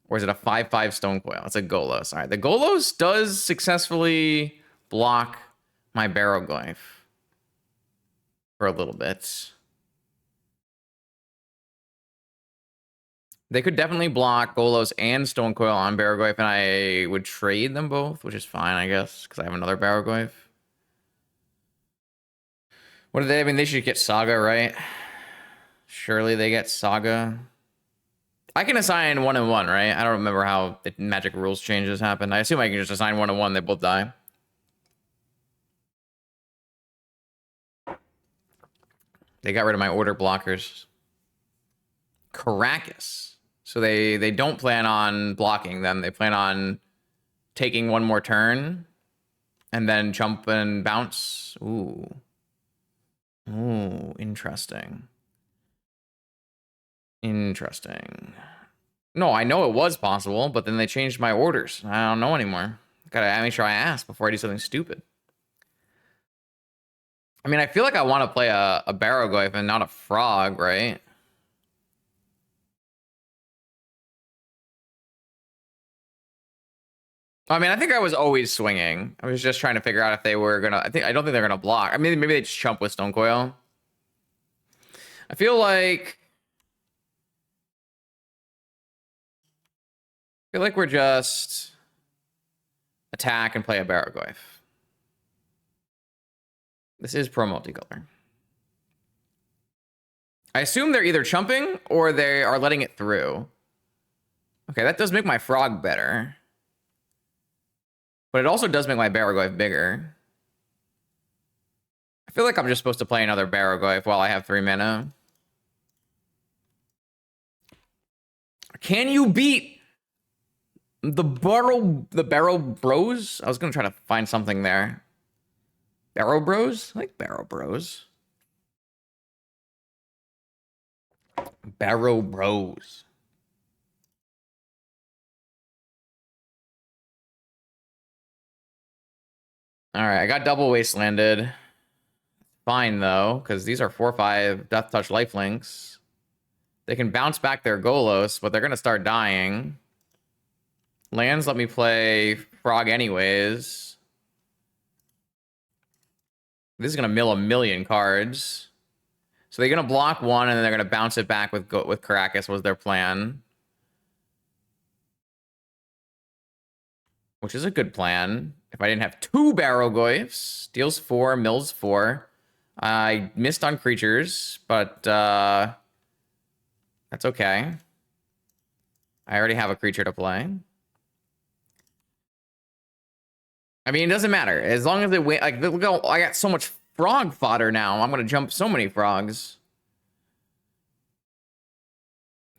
Or is it a 5/5 Stonecoil? It's a Golos. All right, the Golos does successfully block my Barrogoyf for a little bit. They could definitely block Golos and Stonecoil on Barrogoyf, and I would trade them both, which is fine, I guess, because I have another Barrogoyf. What do they? I mean, they should get Saga, right? Surely they get Saga. I can assign 1/1, right? I don't remember how the Magic rules changes happened. I assume I can just assign 1/1. They both die. They got rid of my order blockers. Caracas. So they don't plan on blocking them. They plan on taking one more turn and then jump and bounce. Ooh. Ooh, interesting. Interesting. No, I know it was possible, but then they changed my orders. I don't know anymore. Gotta make sure I ask before I do something stupid. I mean, I feel like I want to play a Barrogoyf and not a frog, right? I mean, I think I was always swinging. I was just trying to figure out if they were gonna. I don't think they're gonna block. I mean, maybe they just chump with Stonecoil. I feel like we're just attack and play a Barrogoyf. This is pro multicolor. I assume they're either chumping or they are letting it through. Okay, that does make my frog better. But it also does make my Barrogoyf bigger. I feel like I'm just supposed to play another Barrogoyf while I have 3 mana. Can you beat the Barrow Bros? I was gonna try to find something there. Barrow Bros? I like Barrow Bros. Barrow Bros. All right, I got double wastelanded. Fine though, because these are 4/5 Death Touch lifelinks. They can bounce back their Golos, but they're gonna start dying. Lands let me play Frog anyways. This is gonna mill a million cards. So they're gonna block one and then they're gonna bounce it back with Caracas was their plan. Which is a good plan. If I didn't have 2 Barrogoyfs, deals 4, mills 4. I missed on creatures, but that's okay. I already have a creature to play. I mean, it doesn't matter. As long as they win, like, look how I got so much frog fodder now. I'm gonna jump so many frogs.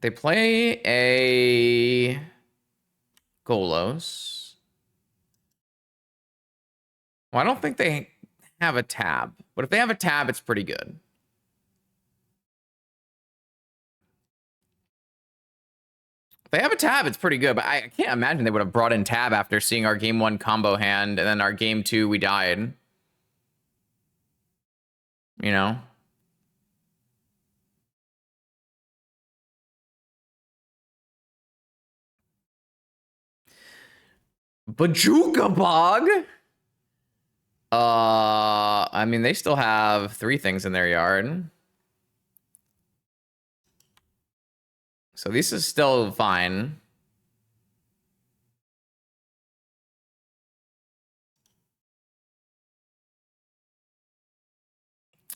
They play a Golos. Well, I don't think they have a tab, but if they have a tab, it's pretty good. If they have a tab, it's pretty good, but I can't imagine they would have brought in tab after seeing our game 1 combo hand, and then our game 2, we died. You know? Bajuka Bog? I mean, they still have 3 things in their yard. So this is still fine.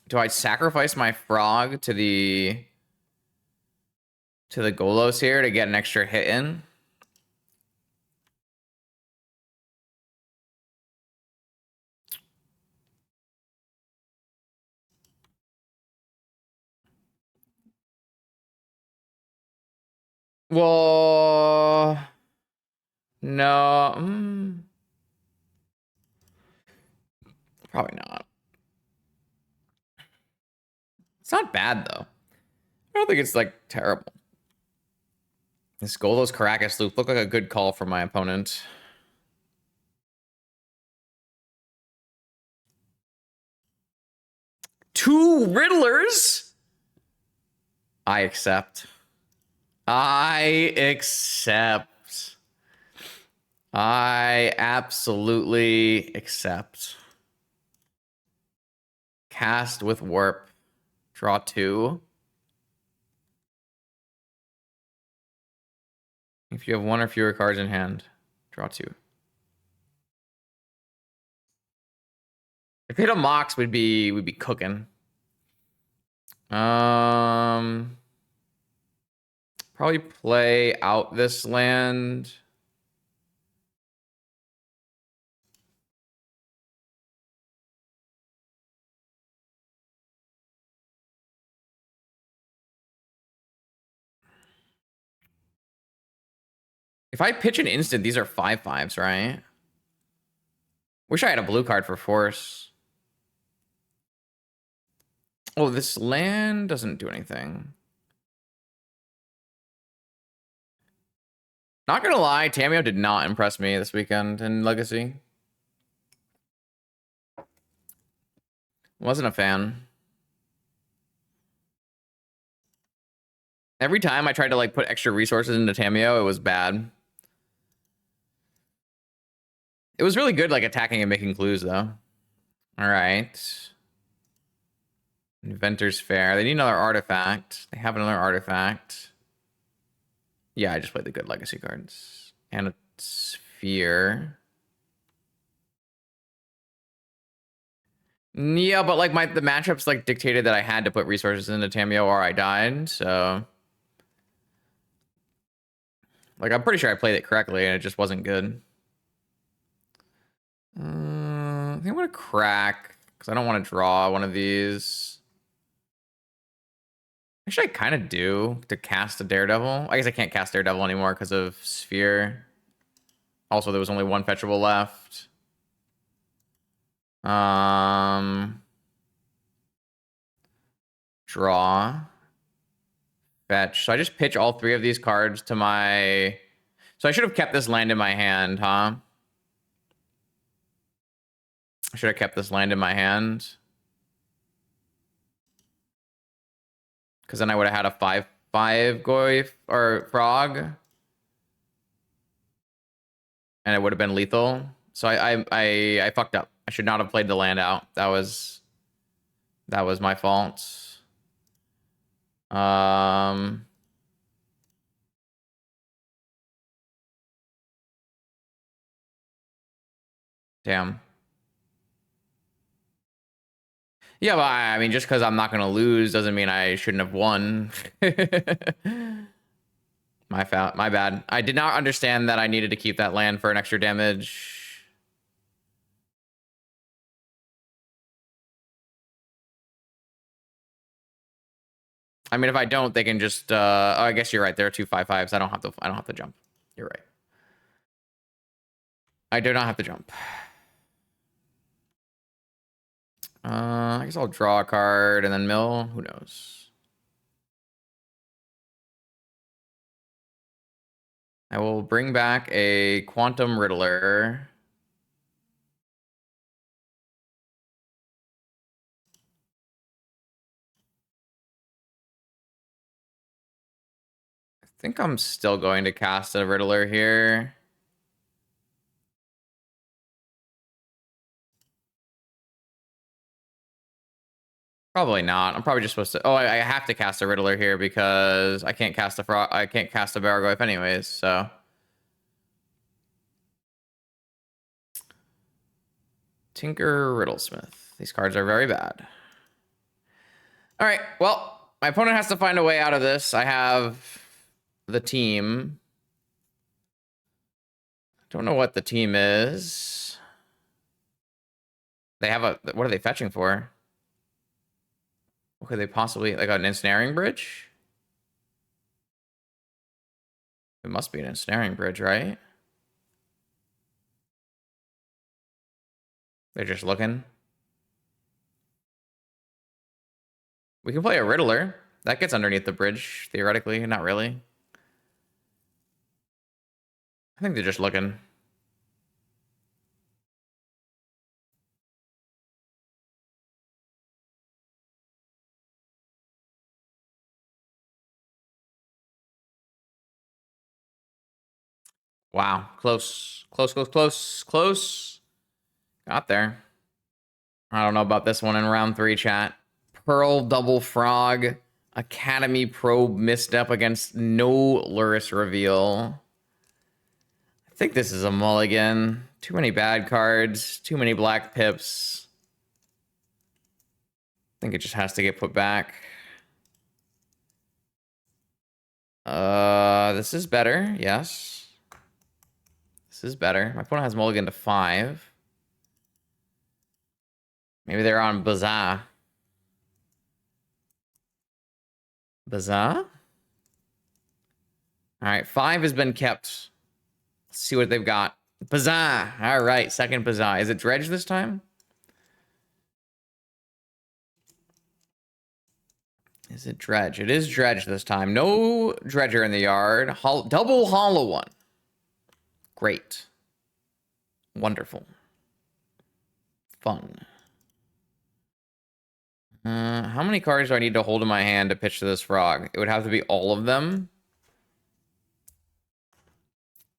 Do I sacrifice my frog to the Golos here to get an extra hit in? Well, no. Probably not. It's not bad, though. I don't think it's, like, terrible. This Golos Caracas loop looked like a good call for my opponent. Two Riddlers? I accept. I accept. I absolutely accept. Cast with Warp. Draw 2. If you have 1 or fewer cards in hand, draw 2. If we hit a Mox, we'd be cooking. Probably play out this land. If I pitch an instant, these are 5/5s, right? Wish I had a blue card for force. Oh, this land doesn't do anything. Not gonna lie, Tamiyo did not impress me this weekend in Legacy. Wasn't a fan. Every time I tried to like put extra resources into Tamiyo, it was bad. It was really good like attacking and making clues though. All right. Inventor's Fair. They need another artifact. They have another artifact. Yeah, I just played the good legacy cards. And a sphere. Yeah, but like the matchups like dictated that I had to put resources into Tamiyo or I died, so like I'm pretty sure I played it correctly and it just wasn't good. I think I'm gonna crack because I don't want to draw one of these. Actually, I kind of do to cast a Daredevil. I guess I can't cast Daredevil anymore because of Sphere. Also, there was only 1 fetchable left. Draw. Fetch. So I just pitch all 3 of these cards to my... So I should have kept this land in my hand, huh? I should have kept this land in my hand. Because then I would have had a 5/5 Goy or Frog. And it would have been lethal. So I fucked up. I should not have played the land out. That was my fault. Damn. Yeah, but I mean, just because I'm not gonna lose doesn't mean I shouldn't have won. My bad. I did not understand that I needed to keep that land for an extra damage. I mean, if I don't, they can just. Oh, I guess you're right. There are 2 5/5s. I don't have to jump. You're right. I do not have to jump. I guess I'll draw a card and then mill. Who knows? I will bring back a Quantum Riddler. I think I'm still going to cast a Riddler here. Probably not. I'm probably just supposed to. Oh, I have to cast a Riddler here because I can't cast a frog. I can't cast a Bargoyf anyways. So Tinker Riddlesmith. These cards are very bad. All right. Well, my opponent has to find a way out of this. I have the team. Don't know what the team is. They have a. What are they fetching for? What could they possibly, like, an ensnaring bridge? It must be an ensnaring bridge, right? They're just looking. We can play a Riddler. That gets underneath the bridge, theoretically. Not really. I think they're just looking. Wow. Close. Close, close, close, close. Got there. I don't know about this one in round 3, chat. Pearl Double Frog. Academy Probe misstep against no Lurrus reveal. I think this is a mulligan. Too many bad cards. Too many black pips. I think it just has to get put back. This is better. Yes. This is better. My opponent has mulligan to 5. Maybe they're on Bazaar. Bazaar? All right, 5 has been kept. Let's see what they've got. Bazaar. All right, second Bazaar. Is it Dredge this time? Is it Dredge? It is Dredge this time. No Dredger in the yard. Double hollow one. Great. Wonderful. Fun. How many cards do I need to hold in my hand to pitch to this frog? It would have to be all of them.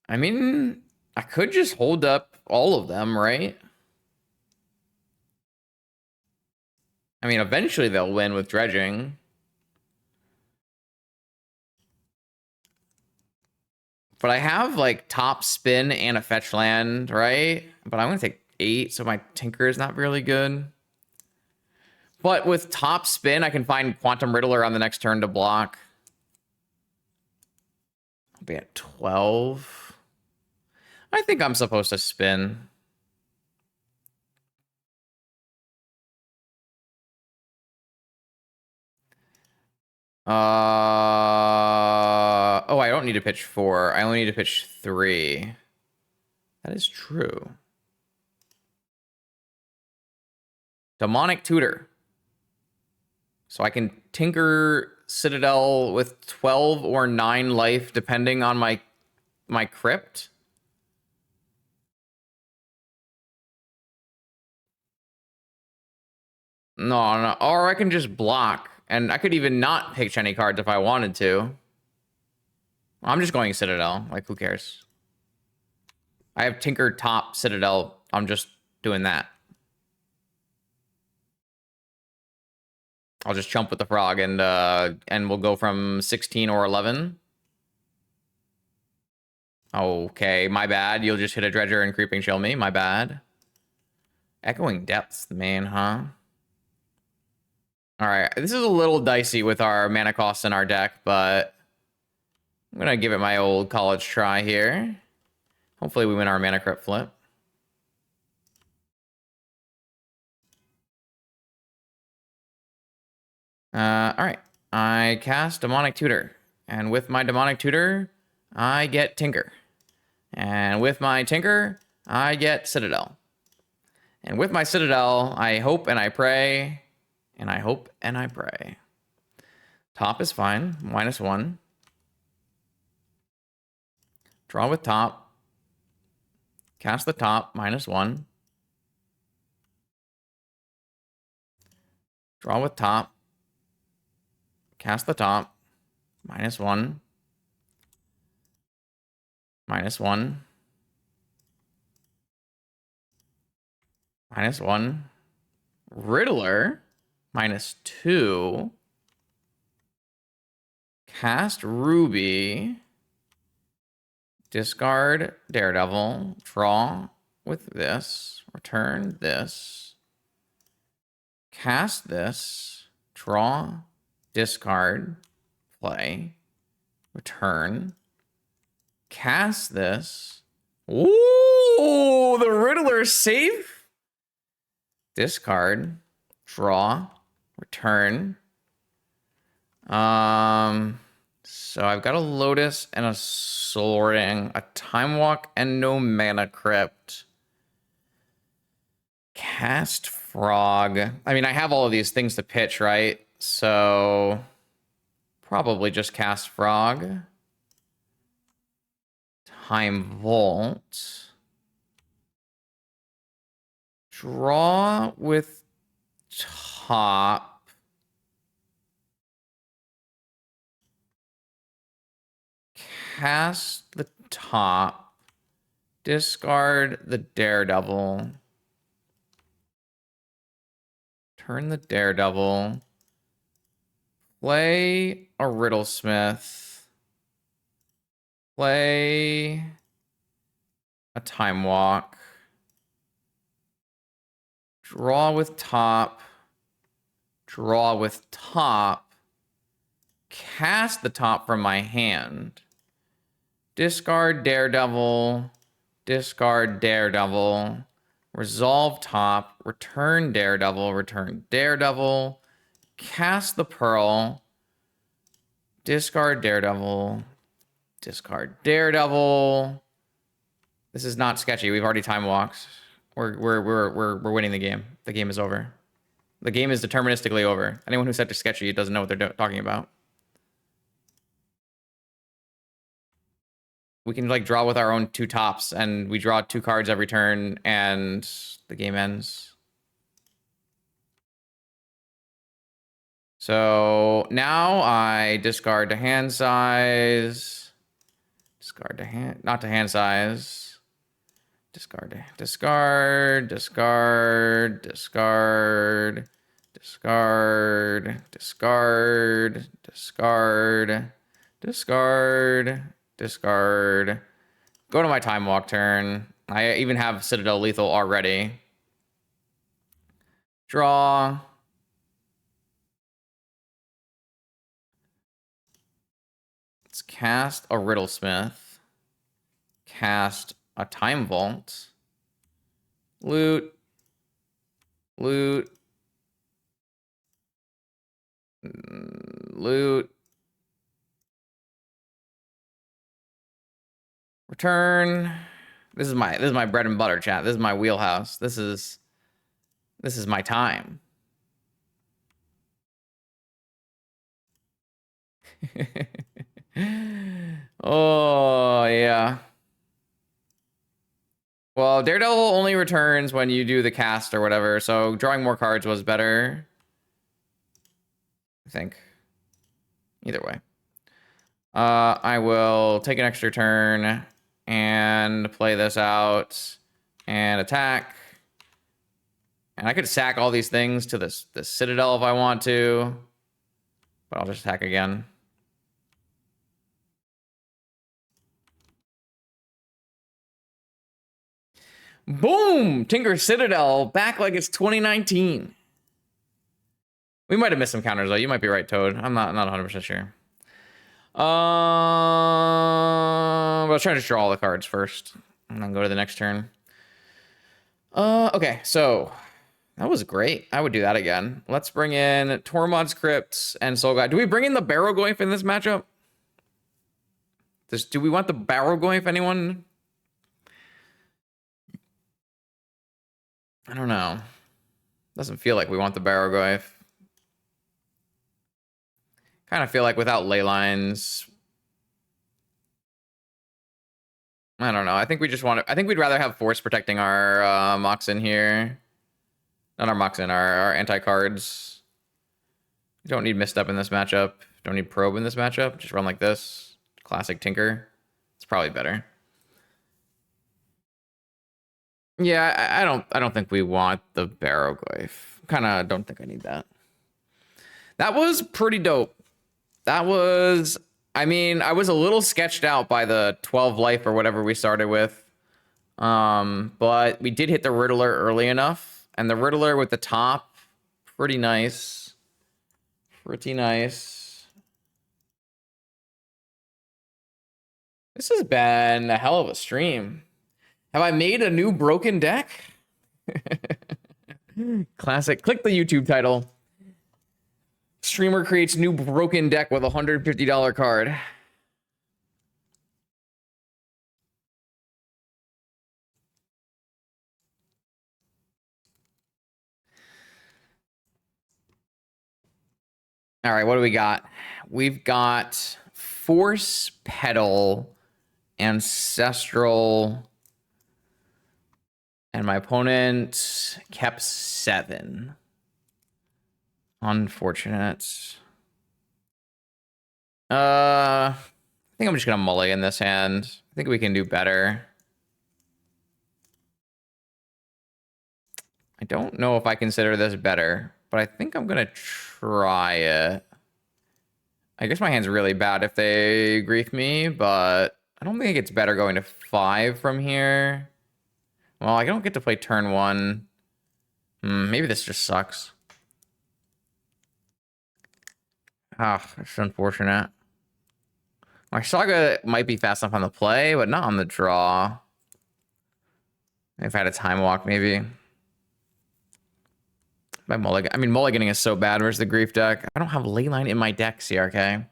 I mean, I could just hold up all of them, right? I mean, eventually they'll win with dredging. But I have, like, top spin and a fetch land, right? But I'm going to take 8, so my Tinker is not really good. But with top spin, I can find Quantum Riddler on the next turn to block. I'll be at 12. I think I'm supposed to spin. Oh, I don't need to pitch 4. I only need to pitch 3. That is true. Demonic Tutor. So I can Tinker Citadel with 12 or 9 life, depending on my crypt. No, no. Or I can just block. And I could even not pitch any cards if I wanted to. I'm just going Citadel. Like, who cares? I have Tinker top Citadel. I'm just doing that. I'll just jump with the frog and we'll go from 16 or 11. Okay, my bad. You'll just hit a Dredger and Creeping Chill me. My bad. Echoing Depths, the main, huh? All right, this is a little dicey with our mana costs in our deck, but I'm gonna give it my old college try here. Hopefully we win our mana crypt flip. All right, I cast Demonic Tutor, and with my Demonic Tutor, I get Tinker. And with my Tinker, I get Citadel. And with my Citadel, I hope and I pray, and I hope and I pray. Top is fine, -1. Draw with top. Cast the top, -1. Draw with top. Cast the top, -1. -1. -1. Riddler, -2. Cast Ruby. Discard Daredevil. Draw with this. Return this. Cast this. Draw. Discard. Play. Return. Cast this. Ooh, the Riddler's safe. Discard. Draw. Return. So I've got a Lotus and a Soul Ring, a Time Walk, and no Mana Crypt. Cast Frog. I mean, I have all of these things to pitch, right? So probably just cast Frog. Time Vault. Draw with top. Cast the top. Discard the Daredevil. Turn the Daredevil. Play a Riddlesmith. Play a Time Walk. Draw with top. Draw with top. Cast the top from my hand. Discard Daredevil. Discard Daredevil. Resolve top. Return Daredevil. Return Daredevil. Cast the Pearl. Discard Daredevil. Discard Daredevil. This is not sketchy. We've already time walked. We're winning the game. The game is over. The game is deterministically over. Anyone who said to sketchy doesn't know what they're talking about. We can like draw with our own 2 tops, and we draw 2 cards every turn, and the game ends. So now I discard to hand size. Discard to hand, not to hand size. Discard, discard, discard, discard, discard, discard, discard, discard, discard. Go to my time walk turn. I even have Citadel lethal already. Draw. Let's cast a Riddlesmith. Cast a Time Vault. Loot. Loot. Loot. Return. This is my bread and butter, chat. This is my wheelhouse. This is my time. Oh, yeah. Well, Daredevil only returns when you do the cast or whatever, so drawing more cards was better. I think. Either way. I will take an extra turn and play this out and attack. And I could sack all these things to this Citadel if I want to, but I'll just attack again. Boom! Tinker Citadel, back like it's 2019. We might have missed some counters, though. You might be right, Toad. I'm not 100% sure. But I was trying to draw all the cards first, and then go to the next turn. Okay, so that was great. I would do that again. Let's bring in Tormod's Crypts and Soul Guide. Do we bring in the Barrogoyf in this matchup? Do we want the Barrogoyf, anyone? I don't know. Doesn't feel like we want the Barrogoyf. Kind of feel like without ley lines, I don't know. I think we just want to. I think we'd rather have Force protecting our Moxen here. Not our Moxen, our anti-cards. We don't need Misstep in this matchup. Don't need Probe in this matchup. Just run like this. Classic Tinker. It's probably better. Yeah, I don't think we want the Barrogoyf. Kind of don't think I need that. That was pretty dope. That was, I mean, I was a little sketched out by the 12 life or whatever we started with. But we did hit the Riddler early enough. And the Riddler with the top, pretty nice. Pretty nice. This has been a hell of a stream. Have I made a new broken deck? Classic. Click the YouTube title. Streamer creates new broken deck with a $150 card. All right, what do we got? We've got Force Pedal, Ancestral, and my opponent kept 7. Unfortunate. I think I'm just gonna mulligan this hand. I think we can do better. I don't know if I consider this better, but I think I'm gonna try it. I guess my hand's really bad if they grief me, but I don't think it's better going to 5 from here. Well, I don't get to play turn 1. Maybe this just sucks. Ah, it's unfortunate. My Saga might be fast enough on the play, but not on the draw. If I had a time walk, maybe. My mulligan. I mean, mulliganing is so bad versus the grief deck. I don't have Leyline in my deck, CRK.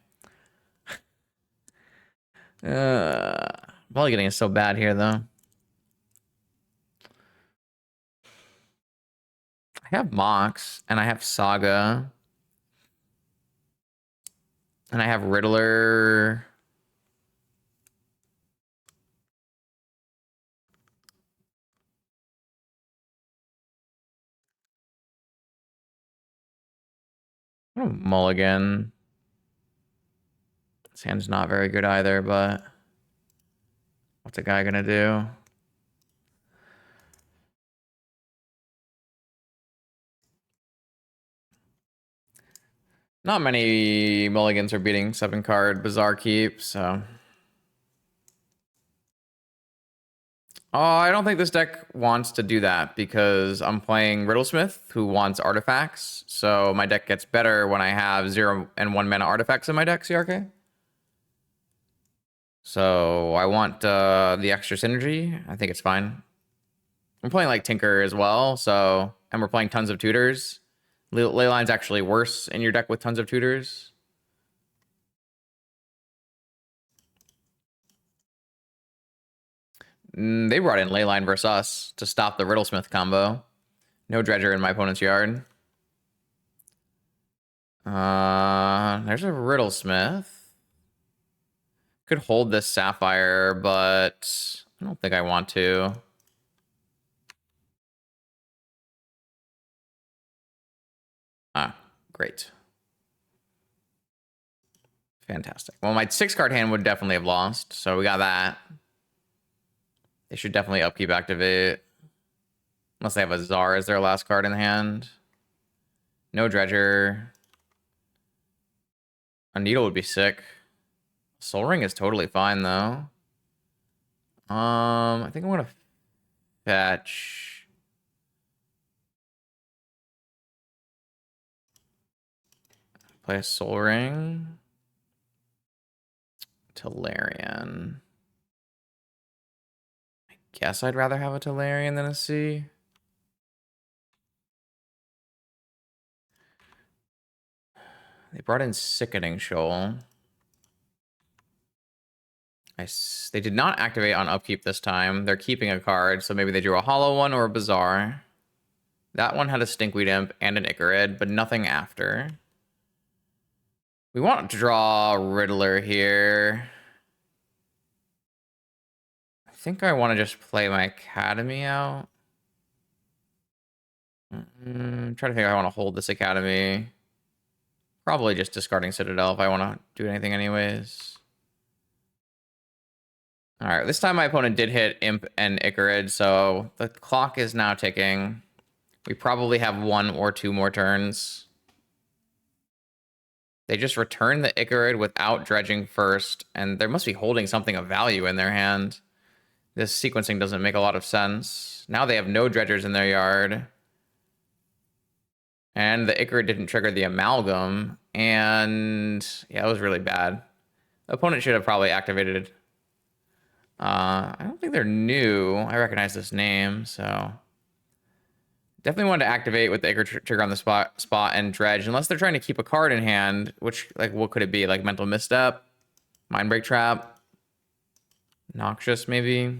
Mulliganing is so bad here, though. I have Mox, and I have Saga. And I have Riddler. Mulligan. This hand's not very good either, but what's a guy gonna do? Not many mulligans are beating 7-card Bizarre Keep, so. Oh, I don't think this deck wants to do that because I'm playing Riddlesmith, who wants artifacts. So my deck gets better when I have 0 and 1 mana artifacts in my deck, CRK. So I want the extra synergy. I think it's fine. I'm playing like Tinker as well, so, and we're playing tons of tutors. Leyline's actually worse in your deck with tons of tutors. They brought in Leyline versus us to stop the Riddlesmith combo. No Dredger in my opponent's yard. There's a Riddlesmith. Could hold this Sapphire, but I don't think I want to. Ah, great. Fantastic. Well, my 6-card hand would definitely have lost, so we got that. They should definitely upkeep activate. Unless they have a Czar as their last card in the hand. No Dredger. A Needle would be sick. Soul Ring is totally fine, though. I think I'm gonna fetch. Play a Soul Ring. Tolarian. I guess I'd rather have a Tolarian than a C. They brought in Sickening Shoal. They did not activate on upkeep this time. They're keeping a card, so maybe they drew a hollow one or a Bizarre. That one had a Stinkweed Imp and an Icarid, but nothing after. We want to draw Riddler here. I think I want to just play my Academy out. Trying to think if I want to hold this Academy. Probably just discarding Citadel if I want to do anything anyways. All right, this time my opponent did hit Imp and Icarid, so the clock is now ticking. We probably have 1 or 2 more turns. They just return the Icarid without dredging first, and they must be holding something of value in their hand. This sequencing doesn't make a lot of sense. Now they have no dredgers in their yard. And the Icarid didn't trigger the Amalgam. And yeah, it was really bad. The opponent should have probably activated. I don't think they're new. I recognize this name, so definitely wanted to activate with the Icarid trigger on the spot and dredge, unless they're trying to keep a card in hand, which, like, what could it be? Like Mental Misstep, Mindbreak Trap, Noxious maybe.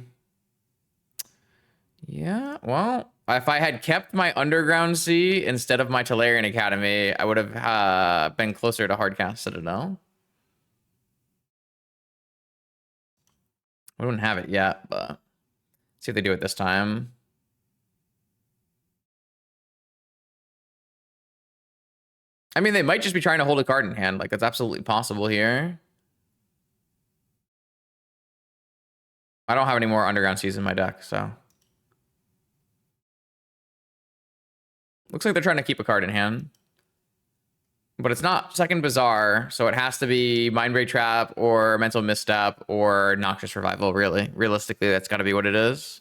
Yeah, well, if I had kept my Underground Sea instead of my Tolarian Academy, I would have been closer to Hardcast Citadel. We wouldn't have it yet, but see if they do it this time. I mean, they might just be trying to hold a card in hand. Like, that's absolutely possible here. I don't have any more Underground Seas in my deck, so. Looks like they're trying to keep a card in hand. But it's not Second Bazaar, so it has to be Mindbreak Trap or Mental Misstep or Noxious Revival, really. Realistically, that's got to be what it is.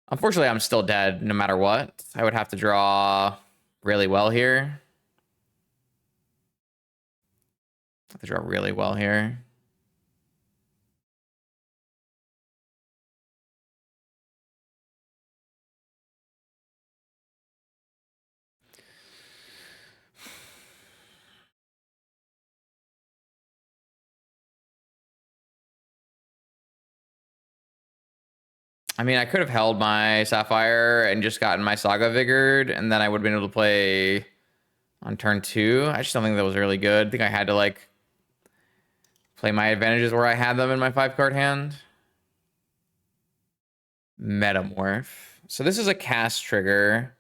Unfortunately, I'm still dead no matter what. I would have to draw really well here. I have to draw really well here. I mean, I could have held my Sapphire and just gotten my Saga Vigored, and then I would have been able to play on turn 2. I just don't think that was really good. I think I had to, like, play my advantages where I had them in my 5-card hand. Metamorph. So this is a cast trigger.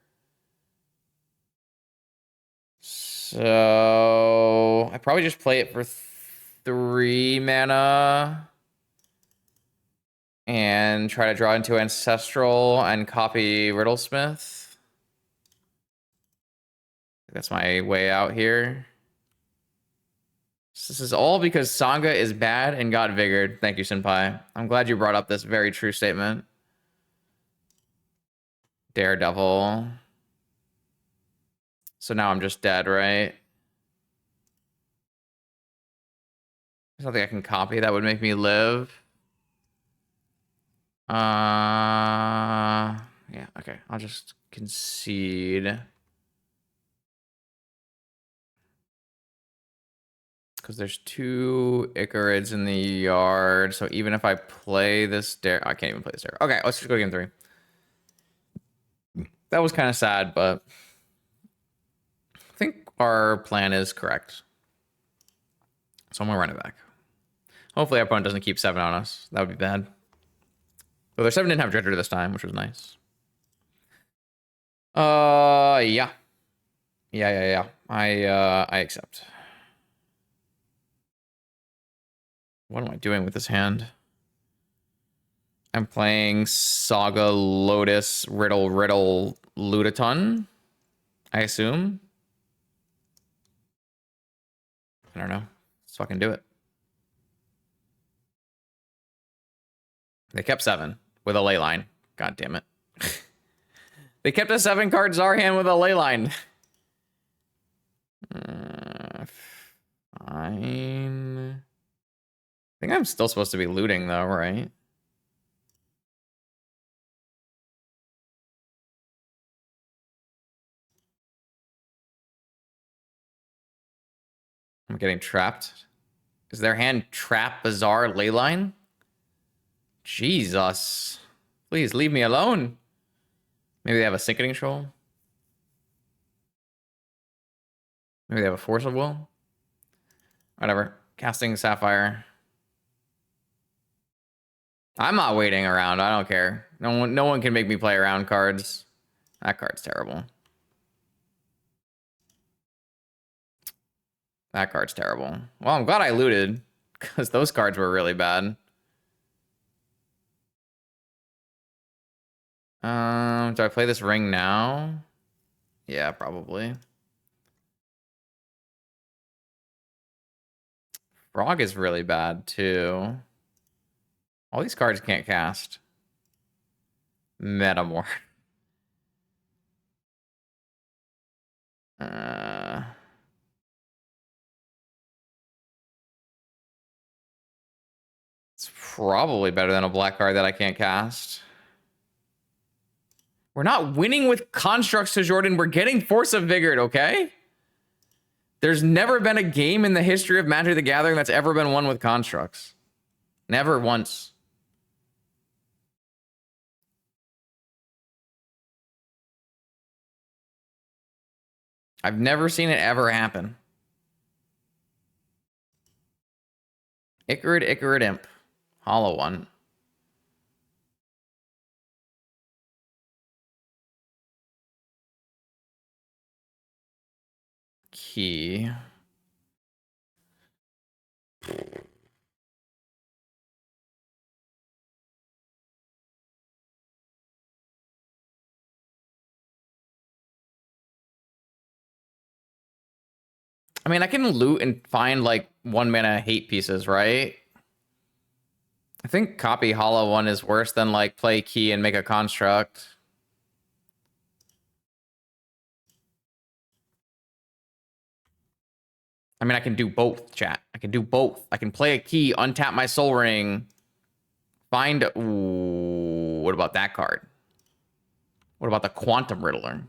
So I probably just play it for 3 mana and try to draw into Ancestral and copy Riddlesmith. That's my way out here. So this is all because Sangha is bad and got Vigored. Thank you, Senpai. I'm glad you brought up this very true statement. Daredevil. So now I'm just dead, right? There's nothing I can copy that would make me live. Yeah, okay. I'll just concede. Because there's 2 Icarids in the yard. So even if I play this dare, I can't even play this dare. Okay, let's just go to game 3. That was kind of sad, but I think our plan is correct. So I'm gonna run it back. Hopefully our opponent doesn't keep 7 on us. That would be bad. But their 7 didn't have Dredger this time, which was nice. Yeah. Yeah. I accept. What am I doing with this hand? I'm playing Saga, Lotus, Riddle, Ludaton, I assume. I don't know. Let's fucking do it. They kept 7 with a ley line. God damn it. They kept a 7-card Zarhan with a ley line. Fine. I think I'm still supposed to be looting though, right? I'm getting trapped. Is their hand trap Bazaar Leyline? Jesus. Please leave me alone. Maybe they have a Sickening Shoal. Maybe they have a Force of Will. Whatever. Casting Sapphire. I'm not waiting around. I don't care. No one can make me play around cards. That card's terrible. That card's terrible. Well, I'm glad I looted, because those cards were really bad. Do I play this ring now? Yeah, probably. Grog is really bad, too. All these cards can't cast. Metamorph. It's probably better than a black card that I can't cast. We're not winning with constructs to Jordan. We're getting Force of Vigor, okay? There's never been a game in the history of Magic the Gathering that's ever been won with constructs. Never once. I've never seen it ever happen. Icarid Imp. Hollow one. Key. I mean, I can loot and find like 1-mana hate pieces, right? I think copy hollow one is worse than like play key and make a construct. I mean, I can do both, chat. I can do both. I can play a key, untap my Soul Ring, find... Ooh, what about that card? What about the Quantum Riddler?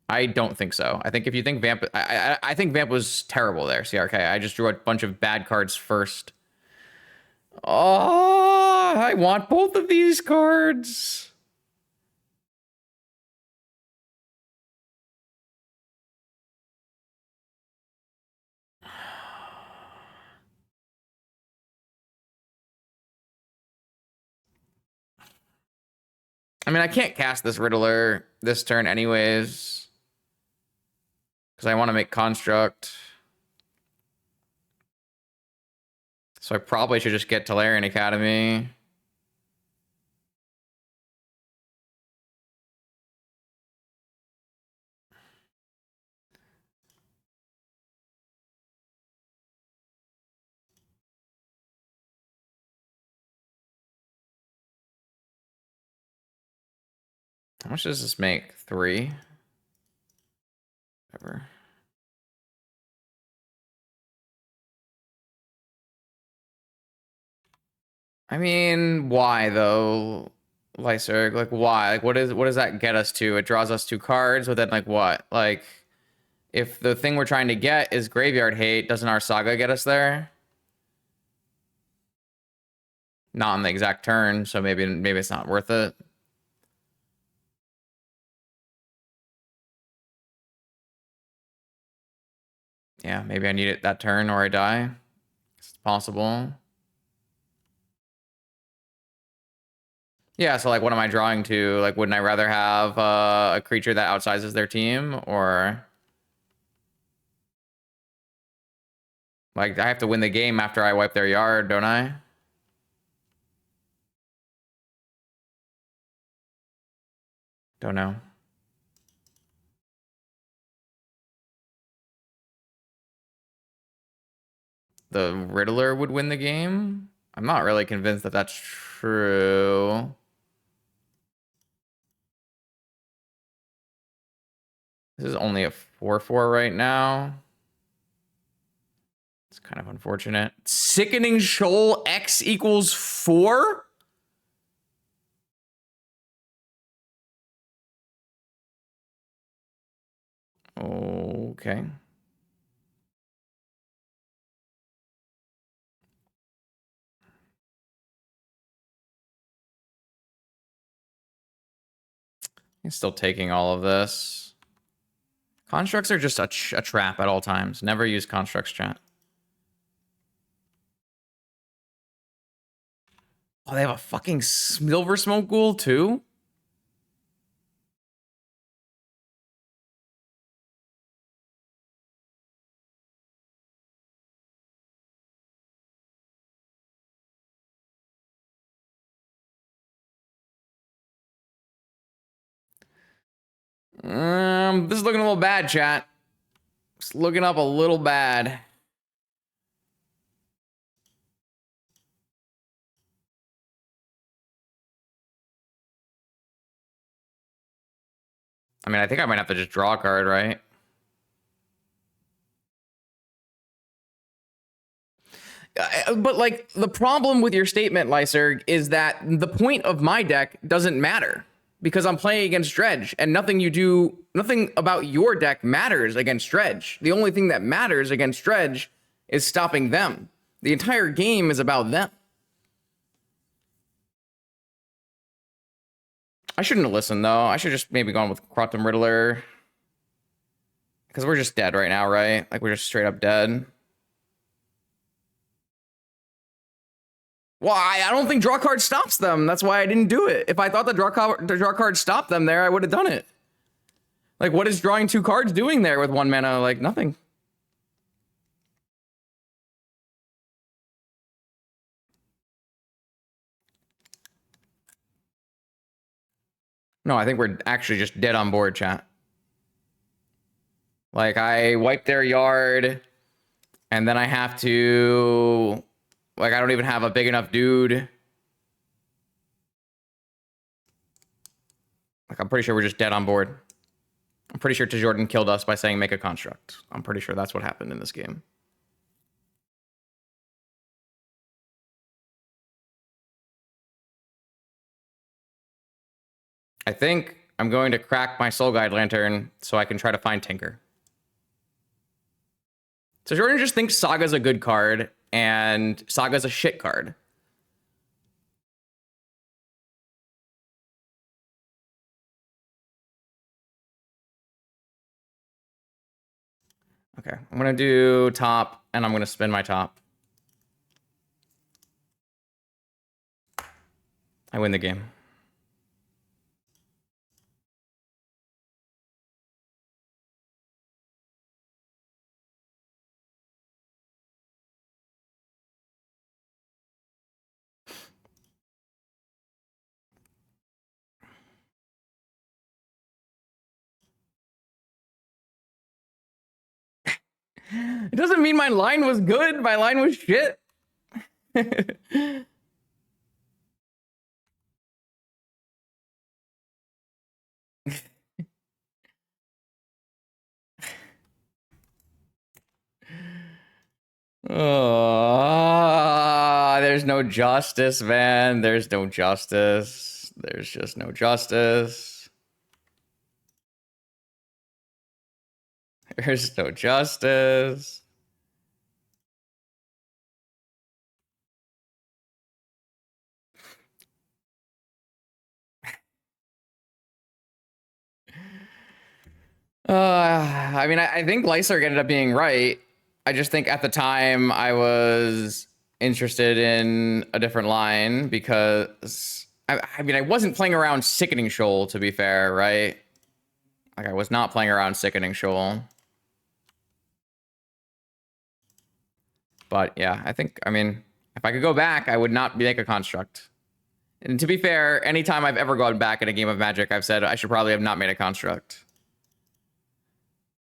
I don't think so. I think if you think Vamp... I think Vamp was terrible there, CRK. I just drew a bunch of bad cards first. Oh, I want both of these cards. I mean, I can't cast this Riddler this turn anyways, because I want to make Construct. So I probably should just get Tolarian Academy. How much does this make? 3? Whatever. I mean, why though, Lyserg? Like, why? Like, what does that get us to? It draws us 2 cards, but then like what? Like, if the thing we're trying to get is Graveyard Hate, doesn't our Saga get us there? Not on the exact turn, so maybe it's not worth it. Yeah, maybe I need it that turn or I die. It's possible. Yeah, so like what am I drawing to? Like, wouldn't I rather have a creature that outsizes their team? Or like I have to win the game after I wipe their yard, don't I? Don't know. The Riddler would win the game? I'm not really convinced that that's true. This is only a 4/4 right now. It's kind of unfortunate. Sickening Shoal X equals 4? Okay. He's still taking all of this. Constructs are just a trap at all times. Never use constructs, chat. Oh, they have a fucking Silver Smoke Ghoul too? This is looking a little bad, chat. It's looking up a little bad. I mean, I think I might have to just draw a card, right? But like the problem with your statement, Lyserg, is that the point of my deck doesn't matter because I'm playing against Dredge, and nothing about your deck matters against Dredge. The only thing that matters against Dredge is stopping them. The entire game is about them. I shouldn't have listened though. I should just maybe gone with Quantum Riddler. Because we're just dead right now, right? Like we're just straight up dead. Well, I don't think draw card stops them. That's why I didn't do it. If I thought the draw card stopped them there, I would have done it. Like, what is drawing 2 cards doing there with 1 mana? Like, nothing. No, I think we're actually just dead on board, chat. Like, I wipe their yard, and then I have to... Like, I don't even have a big enough dude. Like, I'm pretty sure we're just dead on board. I'm pretty sure Jordan killed us by saying make a construct. I'm pretty sure that's what happened in this game. I think I'm going to crack my Soul Guide Lantern so I can try to find Tinker. So Jordan just thinks Saga's a good card, and Saga's a shit card. Okay, I'm gonna do top, and I'm gonna spin my top. I win the game. It doesn't mean my line was good. My line was shit. Oh, there's no justice, man. There's no justice. There's just no justice. There's no justice. I mean, I think Lyserg ended up being right. I just think at the time I was interested in a different line because I mean, I wasn't playing around Sickening Shoal, to be fair, right? Like, I was not playing around Sickening Shoal. But yeah, I think, I mean, if I could go back, I would not make a construct. And to be fair, anytime I've ever gone back in a game of Magic, I've said I should probably have not made a construct.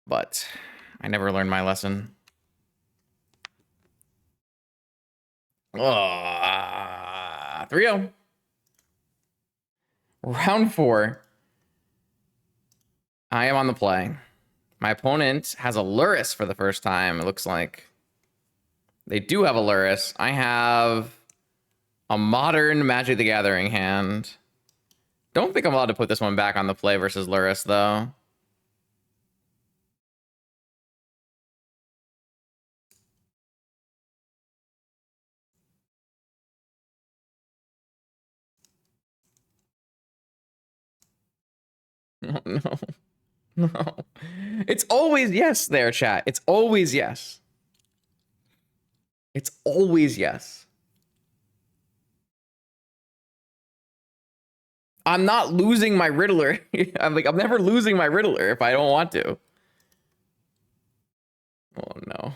But I never learned my lesson. 3-0. Round 4. I am on the play. My opponent has a Lurrus for the first time, it looks like. They do have a Lurrus. I have a modern Magic the Gathering hand. Don't think I'm allowed to put this one back on the play versus Lurrus, though. Oh, no. No. It's always yes there, chat. It's always yes. It's always yes. I'm not losing my Riddler. I'm never losing my Riddler if I don't want to. Oh, no.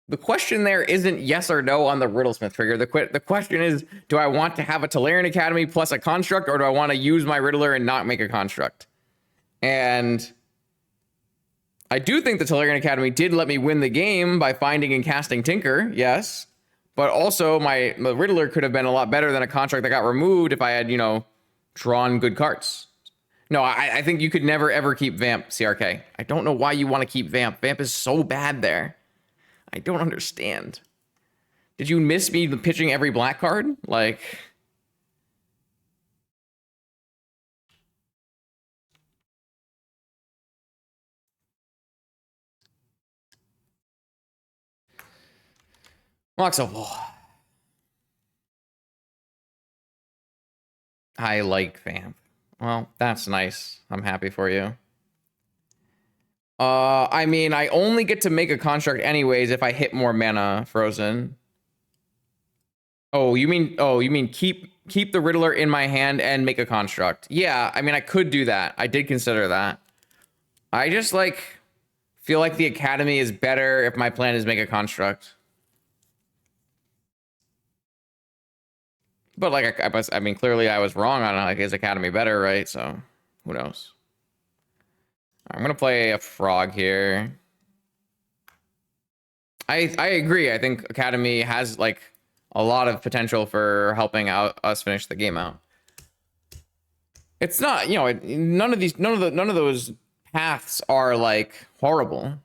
The question there isn't yes or no on the Riddlesmith trigger. The question is, do I want to have a Tolarian Academy plus a construct, or do I want to use my Riddler and not make a construct? And I do think the Tolarian Academy did let me win the game by finding and casting Tinker, yes. But also, my Riddler could have been a lot better than a construct that got removed if I had, you know, drawn good cards. No, I think you could never ever keep Vamp, CRK. I don't know why you want to keep Vamp. Vamp is so bad there. I don't understand. Did you miss me pitching every black card? Like... Moxopol. I like Vamp. Well, that's nice. I'm happy for you. I mean, I only get to make a construct anyways if I hit more mana, Frozen. Oh, you mean keep the Riddler in my hand and make a construct. Yeah, I mean, I could do that. I did consider that. I just, like, feel like the Academy is better if my plan is make a construct. But, like, I mean, clearly I was wrong on, like, is Academy better, right? So, who knows? I'm gonna play a frog here. I agree. I think Academy has, like, a lot of potential for helping out us finish the game out. It's not, you know, none of those paths are, like, horrible.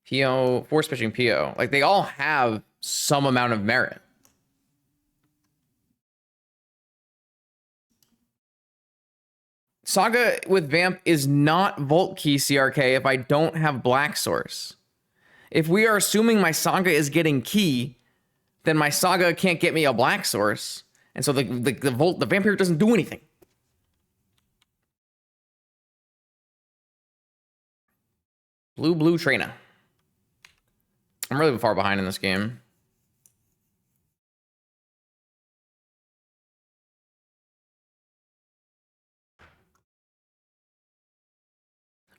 PO, force pitching PO, like, they all have some amount of merit. Saga with Vamp is not Vault Key CRK if I don't have Black Source. If we are assuming my Saga is getting key, then my Saga can't get me a Black Source. And so the Vampire doesn't do anything. Blue Trainer. I'm really far behind in this game.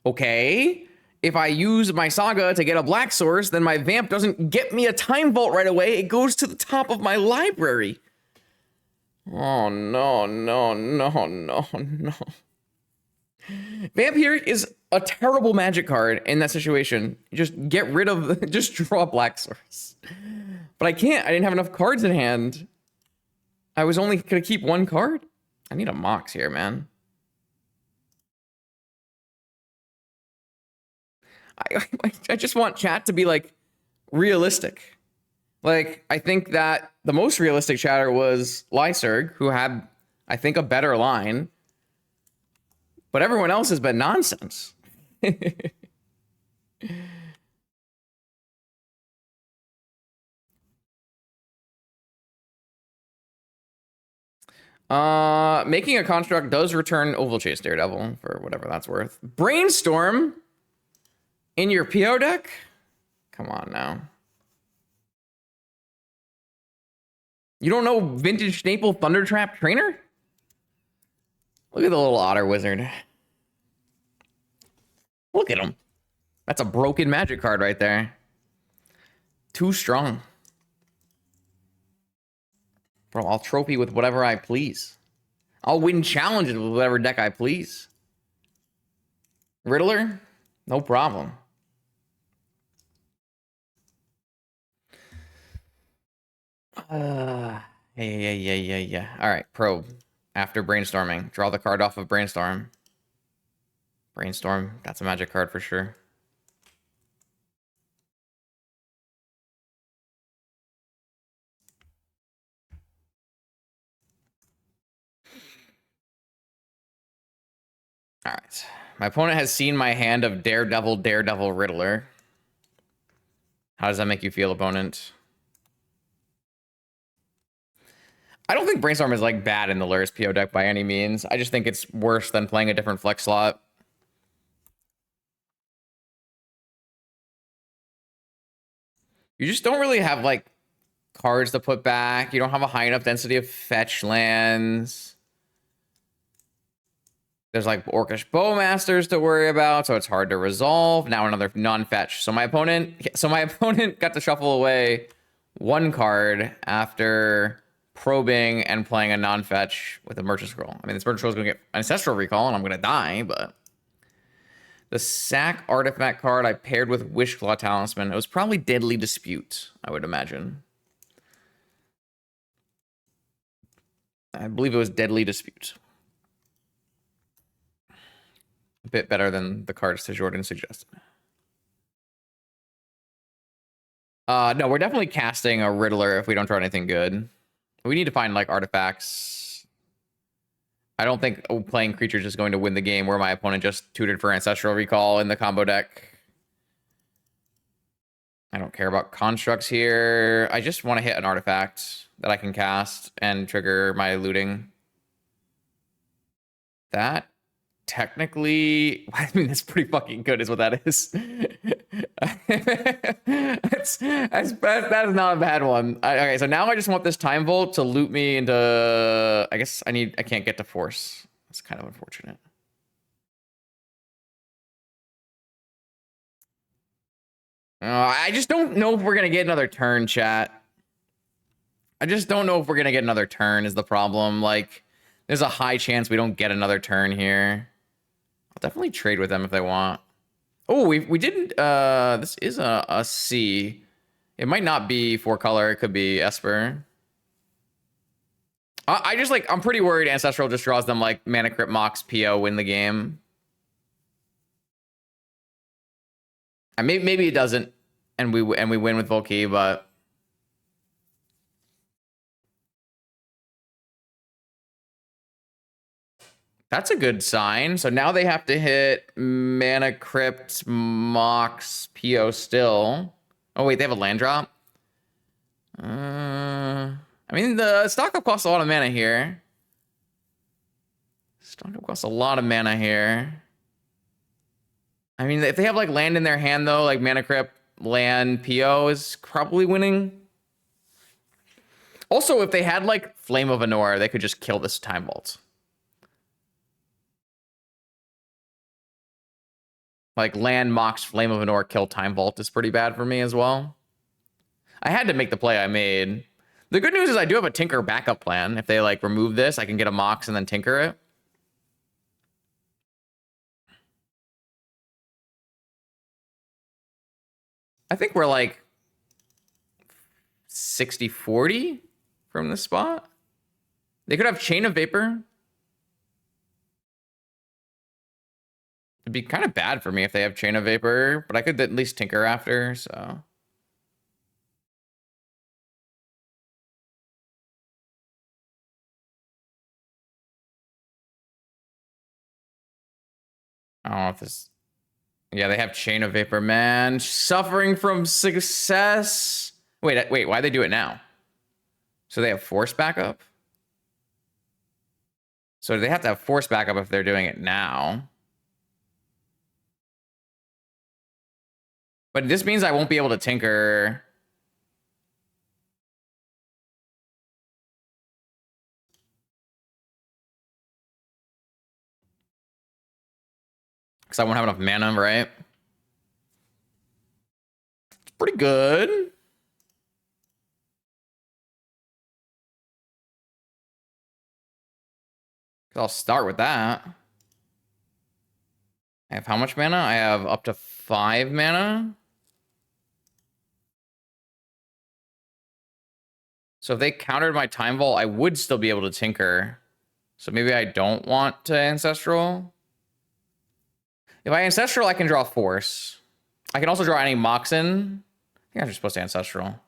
Okay, if I use my Saga to get a Black Source, then my Vamp doesn't get me a Time Vault right away. It goes to the top of my library. Oh, no. Vamp here is a terrible Magic card in that situation. Just get rid of, just draw Black Source. But I can't, I didn't have enough cards in hand. I was only gonna keep one card. I need a Mox here, man. I just want chat to be, like, realistic. Like, I think that the most realistic chatter was Lyserg, who had, I think, a better line. But everyone else has been nonsense. Making a construct does return Oval Chase Daredevil, for whatever that's worth. Brainstorm in your PO deck? Come on now. You don't know Vintage Staple Thundertrap Trainer? Look at the little otter wizard. Look at him. That's a broken Magic card right there. Too strong. Bro, I'll trophy with whatever I please. I'll win challenges with whatever deck I please. Riddler? No problem. Yeah. All right, probe. After brainstorming, draw the card off of brainstorm. Brainstorm, that's a Magic card for sure. All right. My opponent has seen my hand of Daredevil, Riddler. How does that make you feel, opponent? I don't think Brainstorm is, like, bad in the Lurrus PO deck by any means. I just think it's worse than playing a different flex slot. You just don't really have, like, cards to put back. You don't have a high enough density of fetch lands. There's, like, Orcish Bowmasters to worry about, so it's hard to resolve. Now another non-fetch. So my opponent got to shuffle away one card after probing and playing a non-fetch with a Merchant Scroll. I mean, this Merchant Scroll is going to get Ancestral Recall, and I'm going to die, but... The sack artifact card I paired with Wishclaw Talisman. It was probably Deadly Dispute, I would imagine. I believe it was Deadly Dispute. a bit better than the cards to Jordan suggested. No, we're definitely casting a Riddler if we don't draw anything good. We need to find like artifacts. I don't think playing creatures is going to win the game where my opponent just tutored for Ancestral Recall in the combo deck. I don't care about constructs here. I just want to hit an artifact that I can cast and trigger my looting. That technically, I mean, that's pretty fucking good is what that is. That is not a bad one. Okay, so now I just want this Time Vault to loot me into, I guess I can't get to Force. That's kind of unfortunate. I just don't know if we're going to get another turn, chat. I just don't know if we're going to get another turn is the problem. Like, there's a high chance we don't get another turn here. I'll definitely trade with them if they want. Oh, we didn't, this is a C. It might not be 4-color. It could be Esper. I just like, I'm pretty worried Ancestral just draws them like Mana Crypt, Mox, PO, win the game. And maybe it doesn't, and we win with Volkey, but that's a good sign. So now they have to hit Mana Crypt, Mox, PO still. Oh wait, they have a land drop. I mean, the stock up costs a lot of mana here. Stock up costs a lot of mana here. I mean, if they have like land in their hand though, like Mana Crypt, land, PO is probably winning. Also, if they had like Flame of Anor, they could just kill this Time Vault. Like land, Mox, Flame of Anor, kill Time Vault is pretty bad for me as well. I had to make the play I made. The good news is I do have a Tinker backup plan. If they like remove this, I can get a Mox and then Tinker it. I think we're like 60-40 from this spot. They could have Chain of Vapor. It'd be kind of bad for me if they have Chain of Vapor, but I could at least Tinker after, so. I don't know if this... Yeah, they have Chain of Vapor, man. Suffering from success. Wait, why'd they do it now? So they have Force backup? So they have to have Force backup if they're doing it now. But this means I won't be able to Tinker. Because I won't have enough mana, right? It's pretty good. I'll start with that. I have how much mana? I have up to 5 mana. So if they countered my Time Vault, I would still be able to Tinker. So maybe I don't want to Ancestral. If I Ancestral, I can draw Force. I can also draw any Moxen. I think I'm just supposed to Ancestral.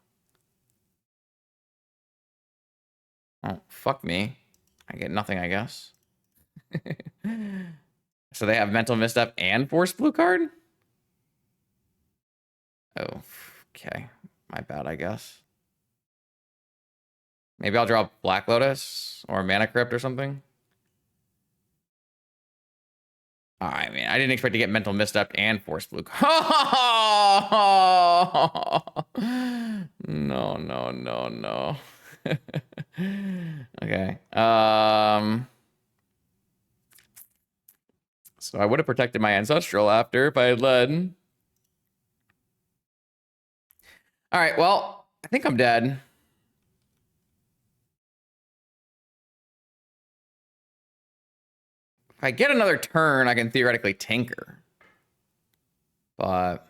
Oh, fuck me. I get nothing, I guess. So they have Mental Misstep and Force blue card? Oh, okay. My bad, I guess. Maybe I'll draw Black Lotus or Mana Crypt or something. I mean, I didn't expect to get Mental Misstep and Force blue card. No. Okay. So I would have protected my Ancestral after if I had led. All right, well, I think I'm dead. If I get another turn, I can theoretically Tinker. But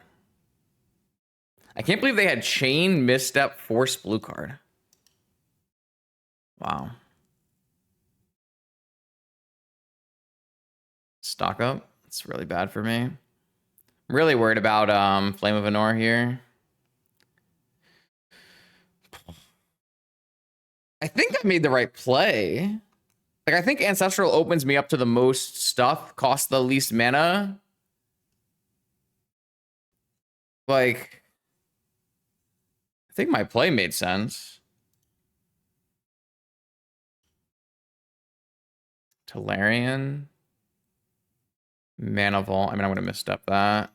I can't believe they had Chain, Misstep, Force blue card. Wow. Stock up. It's really bad for me. I'm really worried about Flame of Anor here. I think I made the right play. Like, I think Ancestral opens me up to the most stuff, costs the least mana. Like, I think my play made sense. Tolarian. Mana Vault. I mean, I'm going to misstep that.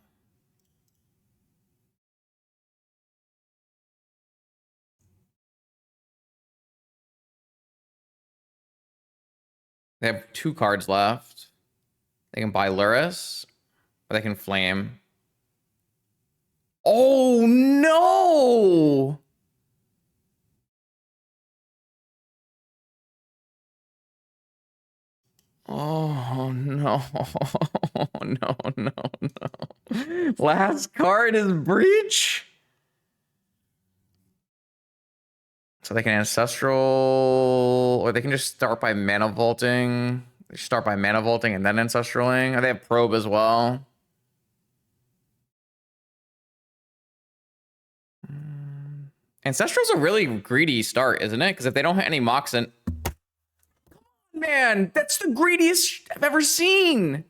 They have 2 cards left. They can buy Lurrus, or they can Flame. Oh, no! Oh, no. No, no, no. Last card is Breach. So they can Ancestral, or they can just start by Mana Vaulting. They start by Mana Vaulting and then Ancestraling. Or they have Probe as well. Ancestral's a really greedy start, isn't it? Because if they don't hit any Moxen... Man, that's the greediest I've ever seen.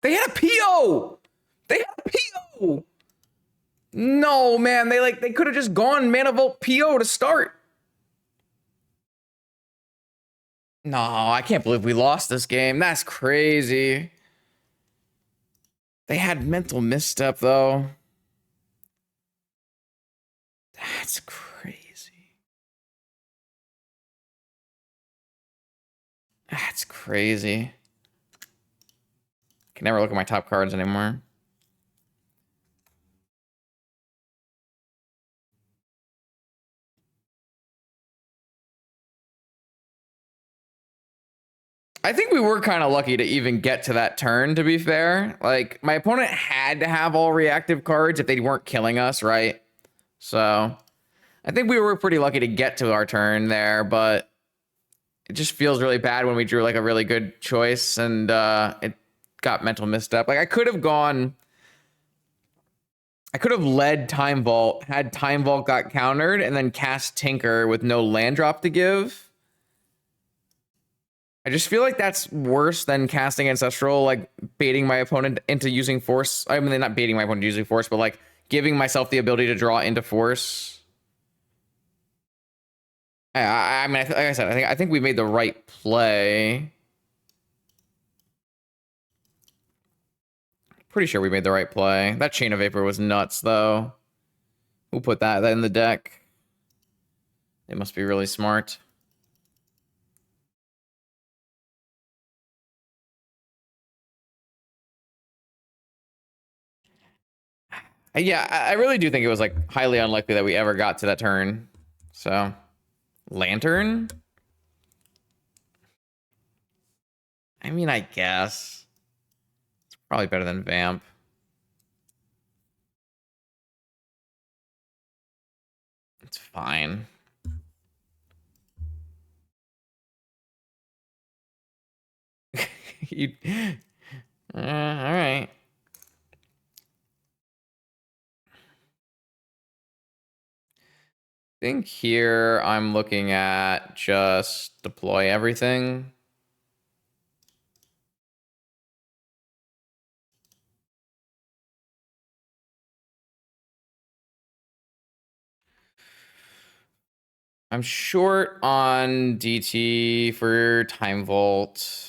They had a PO. They had a PO. No, man, they could have just gone Mana Vault PO to start. No, I can't believe we lost this game. That's crazy. They had mental misstep though. That's crazy. That's crazy. Can never look at my top cards anymore. I think we were kind of lucky to even get to that turn, to be fair. Like, my opponent had to have all reactive cards if they weren't killing us, right? So, I think we were pretty lucky to get to our turn there, but it just feels really bad when we drew, like, a really good choice and it got mental misstep. Like, I could have led Time Vault, had Time Vault got countered, and then cast Tinker with no land drop to give. I just feel like that's worse than casting Ancestral, like baiting my opponent into using Force. I mean, not baiting my opponent using Force, but like giving myself the ability to draw into Force. I mean, like I said, I think we made the right play. Pretty sure we made the right play. That Chain of Vapor was nuts, though. Who put that in the deck? It must be really smart. Yeah, I really do think it was like highly unlikely that we ever got to that turn. So, Lantern? I mean, I guess. It's probably better than Vamp. It's fine. you, all right. I think here I'm looking at just deploy everything. I'm short on DT for Time Vault.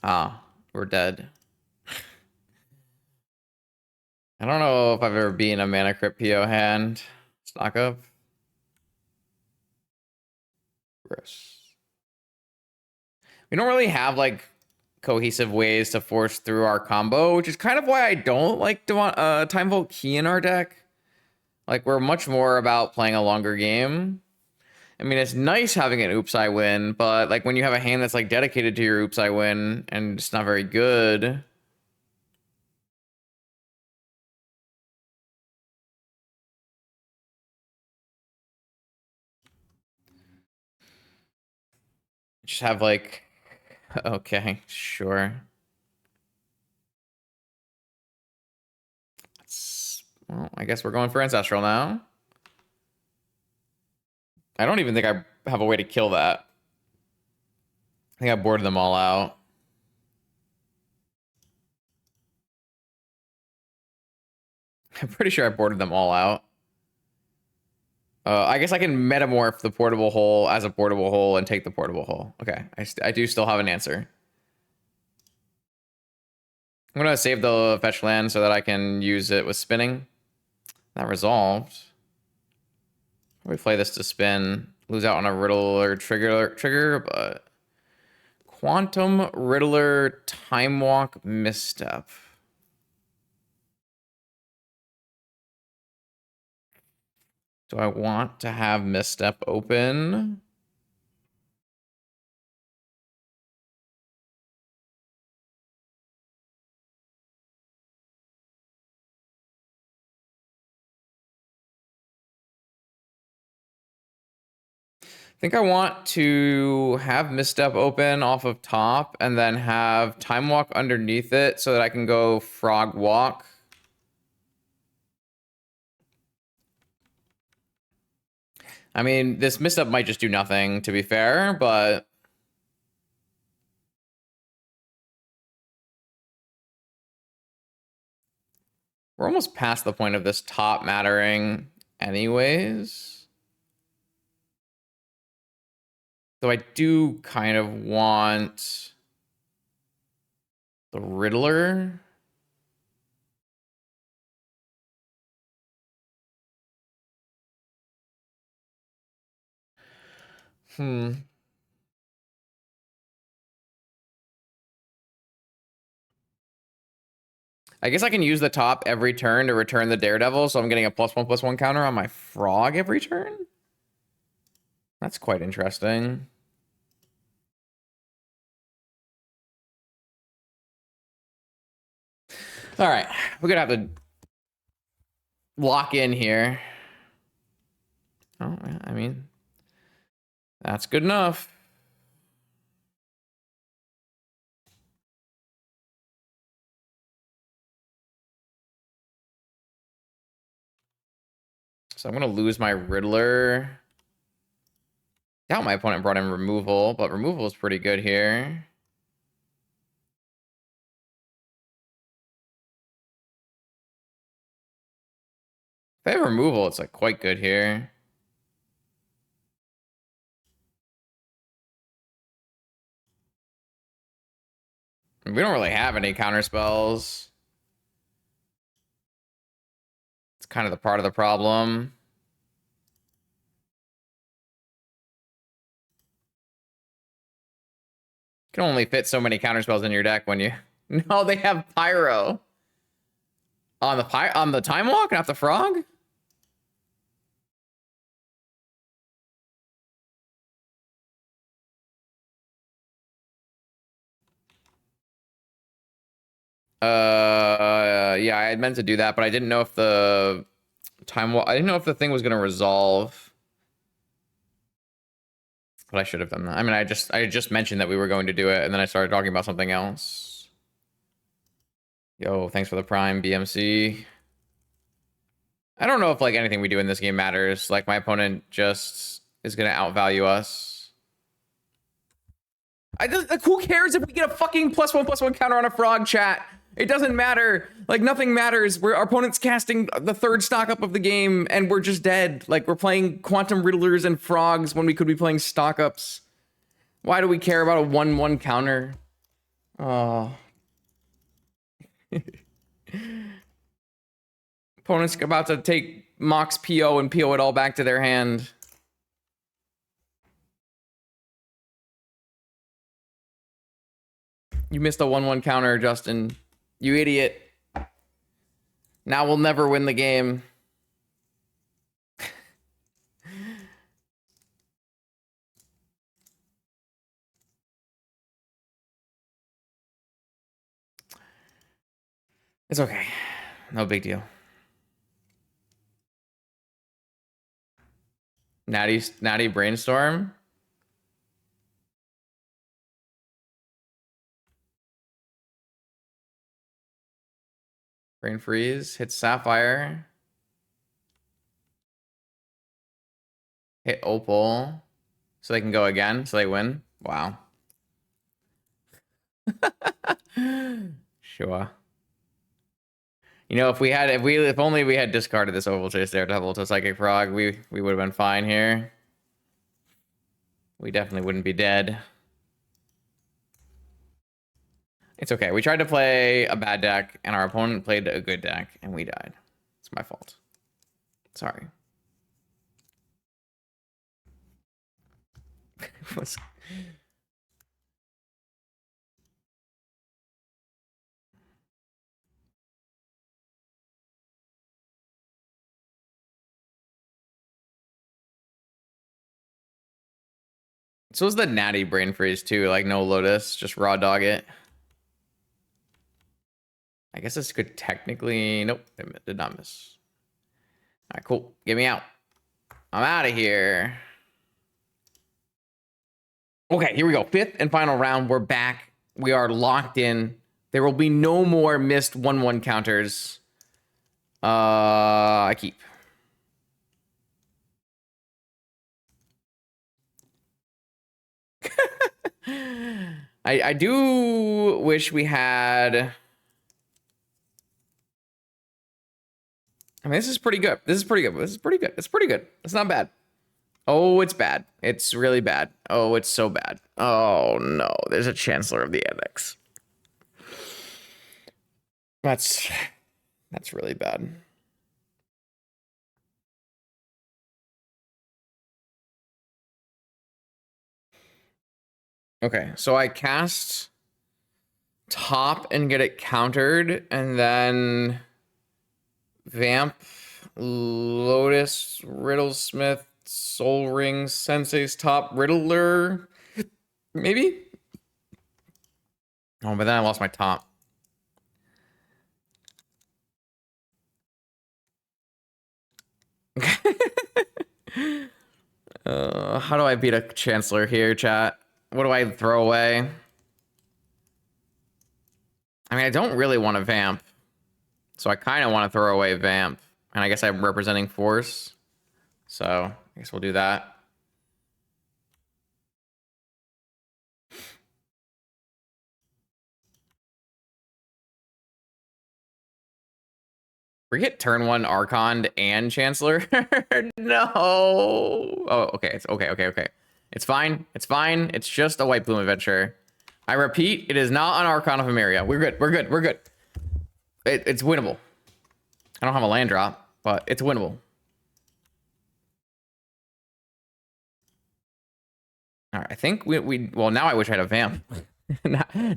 Ah, we're dead. I don't know if I've ever been a Mana Crypt PO hand. Stock up. Gross. We don't really have like cohesive ways to force through our combo, which is kind of why I don't like Time Vault Key in our deck. Like, we're much more about playing a longer game. I mean, it's nice having an oops I win, but like when you have a hand that's like dedicated to your oops I win and it's not very good. Just have like, okay, sure. Well, I guess we're going for Ancestral now. I don't even think I have a way to kill that. I think I boarded them all out. I'm pretty sure I boarded them all out. I guess I can metamorph the portable hole as a portable hole and take the portable hole. Okay, I do still have an answer. I'm gonna save the fetch land so that I can use it with spinning. That resolved. We play this to spin. Lose out on a Riddler trigger, but Quantum Riddler Time Walk Misstep. Do I want to have Misstep open? I think I want to have Misstep open off of top and then have Time Walk underneath it so that I can go Frog Walk. I mean, this Misstep might just do nothing, to be fair, but we're almost past the point of this top mattering anyways. So I do kind of want the Riddler. I guess I can use the top every turn to return the Daredevil, so I'm getting a +1/+1 counter on my Frog every turn? That's quite interesting. All right, we're gonna have to lock in here. Oh, I mean, that's good enough. So I'm gonna lose my Riddler. Doubt my opponent brought in removal, but removal is pretty good here. If they have removal, it's like quite good here. We don't really have any counter spells. It's kind of the part of the problem. You can only fit so many counter spells in your deck when you... No, they have Pyro. On the Time Walk, not the Frog? Yeah, I had meant to do that, but I didn't know if the I didn't know if the thing was gonna resolve. But I should have done that. I mean, I just mentioned that we were going to do it, and then I started talking about something else. Yo, thanks for the Prime, BMC. I don't know if like anything we do in this game matters. Like my opponent just is gonna outvalue us. Like, who cares if we get a fucking +1/+1 counter on a Frog, chat? It doesn't matter. Like, nothing matters. Our opponent's casting the third stock up of the game, and we're just dead. Like, we're playing Quantum Riddlers and Frogs when we could be playing stock ups. Why do we care about a 1/1 counter? Oh. Opponent's about to take Mox PO and PO it all back to their hand. You missed a 1/1 counter, Justin. You idiot. Now we'll never win the game. It's okay. No big deal. Natty Brainstorm. Brain Freeze. Hit Sapphire. Hit Opal. So they can go again. So they win. Wow. Sure. You know, if only we had discarded this Oval Chase Daredevil to Psychic Frog, we would have been fine here. We definitely wouldn't be dead. It's okay. We tried to play a bad deck, and our opponent played a good deck, and we died. It's my fault. Sorry. So is the Natty Brain Freeze too, like no Lotus, just raw dog it. I guess this could technically, nope, it did not miss. All right, cool. Get me out. I'm out of here. Okay, here we go. Fifth and final round. We're back. We are locked in. There will be no more missed 1/1 counters. I keep. I do wish we had. I mean, this is pretty good. This is pretty good. This is pretty good. It's pretty good. It's not bad. Oh, it's bad. It's really bad. Oh, it's so bad. Oh, no. There's a Chancellor of the Annex. That's really bad. Okay, so I cast top and get it countered, and then Vamp, Lotus, Riddlesmith, Soul Ring, Sensei's top, Riddler, maybe? Oh, but then I lost my top. How do I beat a Chancellor here, chat? What do I throw away? I mean, I don't really want to Vamp. So I kind of want to throw away Vamp. And I guess I'm representing Force. So I guess we'll do that. We get turn 1 Archon and Chancellor. No. Oh, okay. It's okay. It's fine. It's fine. It's just a White Bloom Adventure. I repeat, it is not an Archon of Emeria. We're good. It's winnable. I don't have a land drop, but it's winnable. All right, I think well, now I wish I had a Vamp.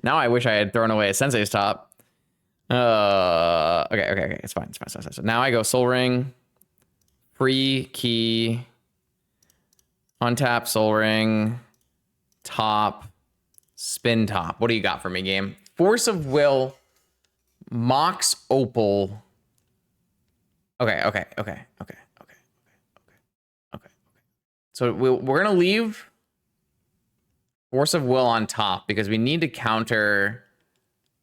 Now I wish I had thrown away a Sensei's top. Okay. It's fine. So now I go Soul Ring, free key, untap Soul Ring, top, spin top. What do you got for me, game? Force of Will, Mox Opal. Okay. So we're gonna leave Force of Will on top because we need to counter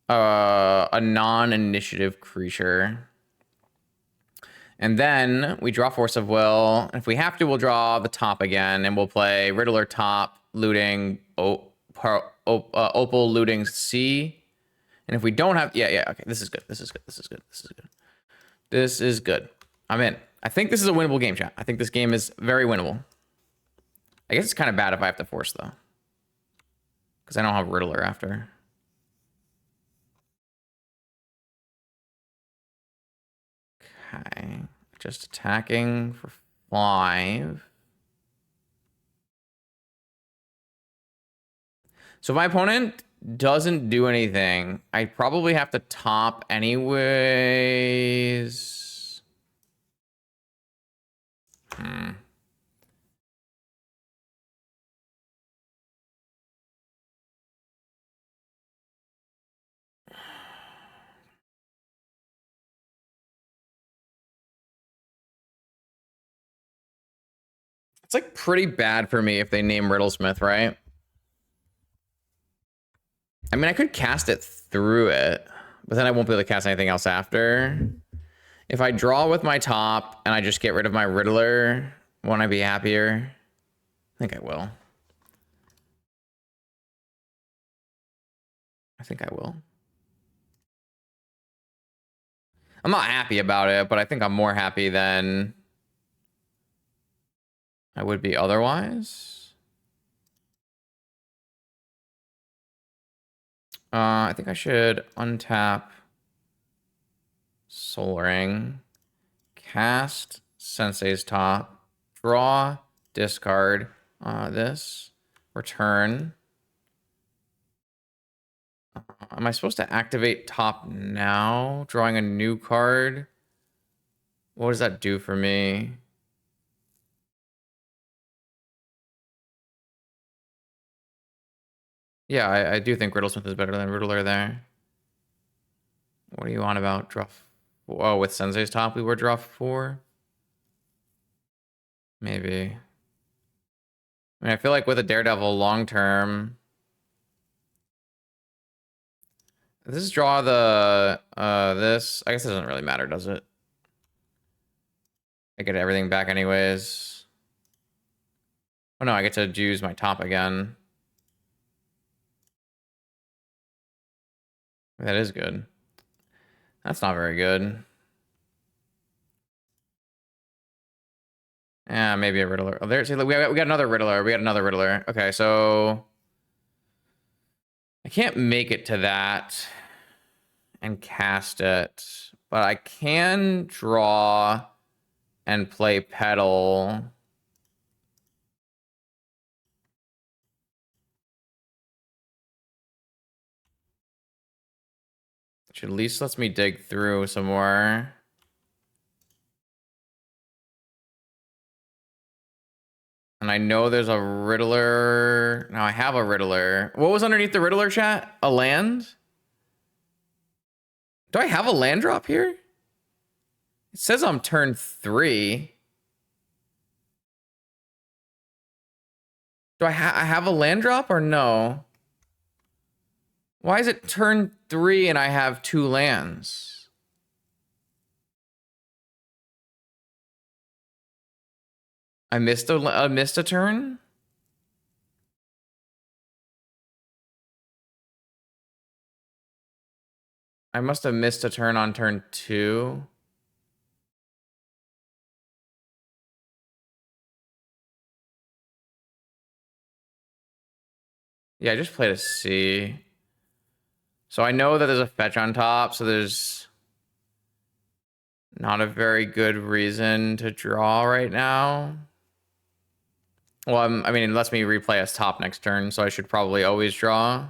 a non-initiative creature. And then we draw Force of Will. And if we have to, we'll draw the top again, and we'll play Riddler top, looting, Opal looting C. And if we don't have, yeah, okay, this is good. This is good. I'm in. I think this is a winnable game, chat. I think this game is very winnable. I guess it's kind of bad if I have to force, though. Because I don't have Riddler after. Okay. Just attacking for 5. So if my opponent doesn't do anything, I probably have to top anyways. It's like pretty bad for me if they name Riddlesmith, right? I mean, I could cast it through it, but then I won't be able to cast anything else after. If I draw with my top and I just get rid of my Riddler, won't I be happier? I think I will. I think I will. I'm not happy about it, but I think I'm more happy than I would be otherwise. I think I should untap Soul Ring, cast Sensei's Top, draw, discard this, return. Am I supposed to activate top now? Drawing a new card? What does that do for me? Yeah, I do think Riddlesmith is better than Riddler there. What are you on about? Draw. Oh, with Sensei's Top, we were draw 4? Maybe. I mean, I feel like with a Daredevil long term, this is draw the this. I guess it doesn't really matter, does it? I get everything back anyways. Oh no, I get to use my top again. That is good. That's not very good. Yeah, maybe a Riddler. Oh, there's we got another Riddler. We got another Riddler. Okay, so I can't make it to that and cast it, but I can draw and play Petal. Which at least lets me dig through some more. And I know there's a Riddler. Now I have a Riddler. What was underneath the Riddler, chat? A land? Do I have a land drop here? It says I'm turn 3. Do I have a land drop or no? Why is it turn 3 and I have 2 lands? I missed a turn? I must have missed a turn on turn 2. Yeah, I just played a C. So I know that there's a fetch on top, so there's not a very good reason to draw right now. Well, I mean, it lets me replay as top next turn, so I should probably always draw.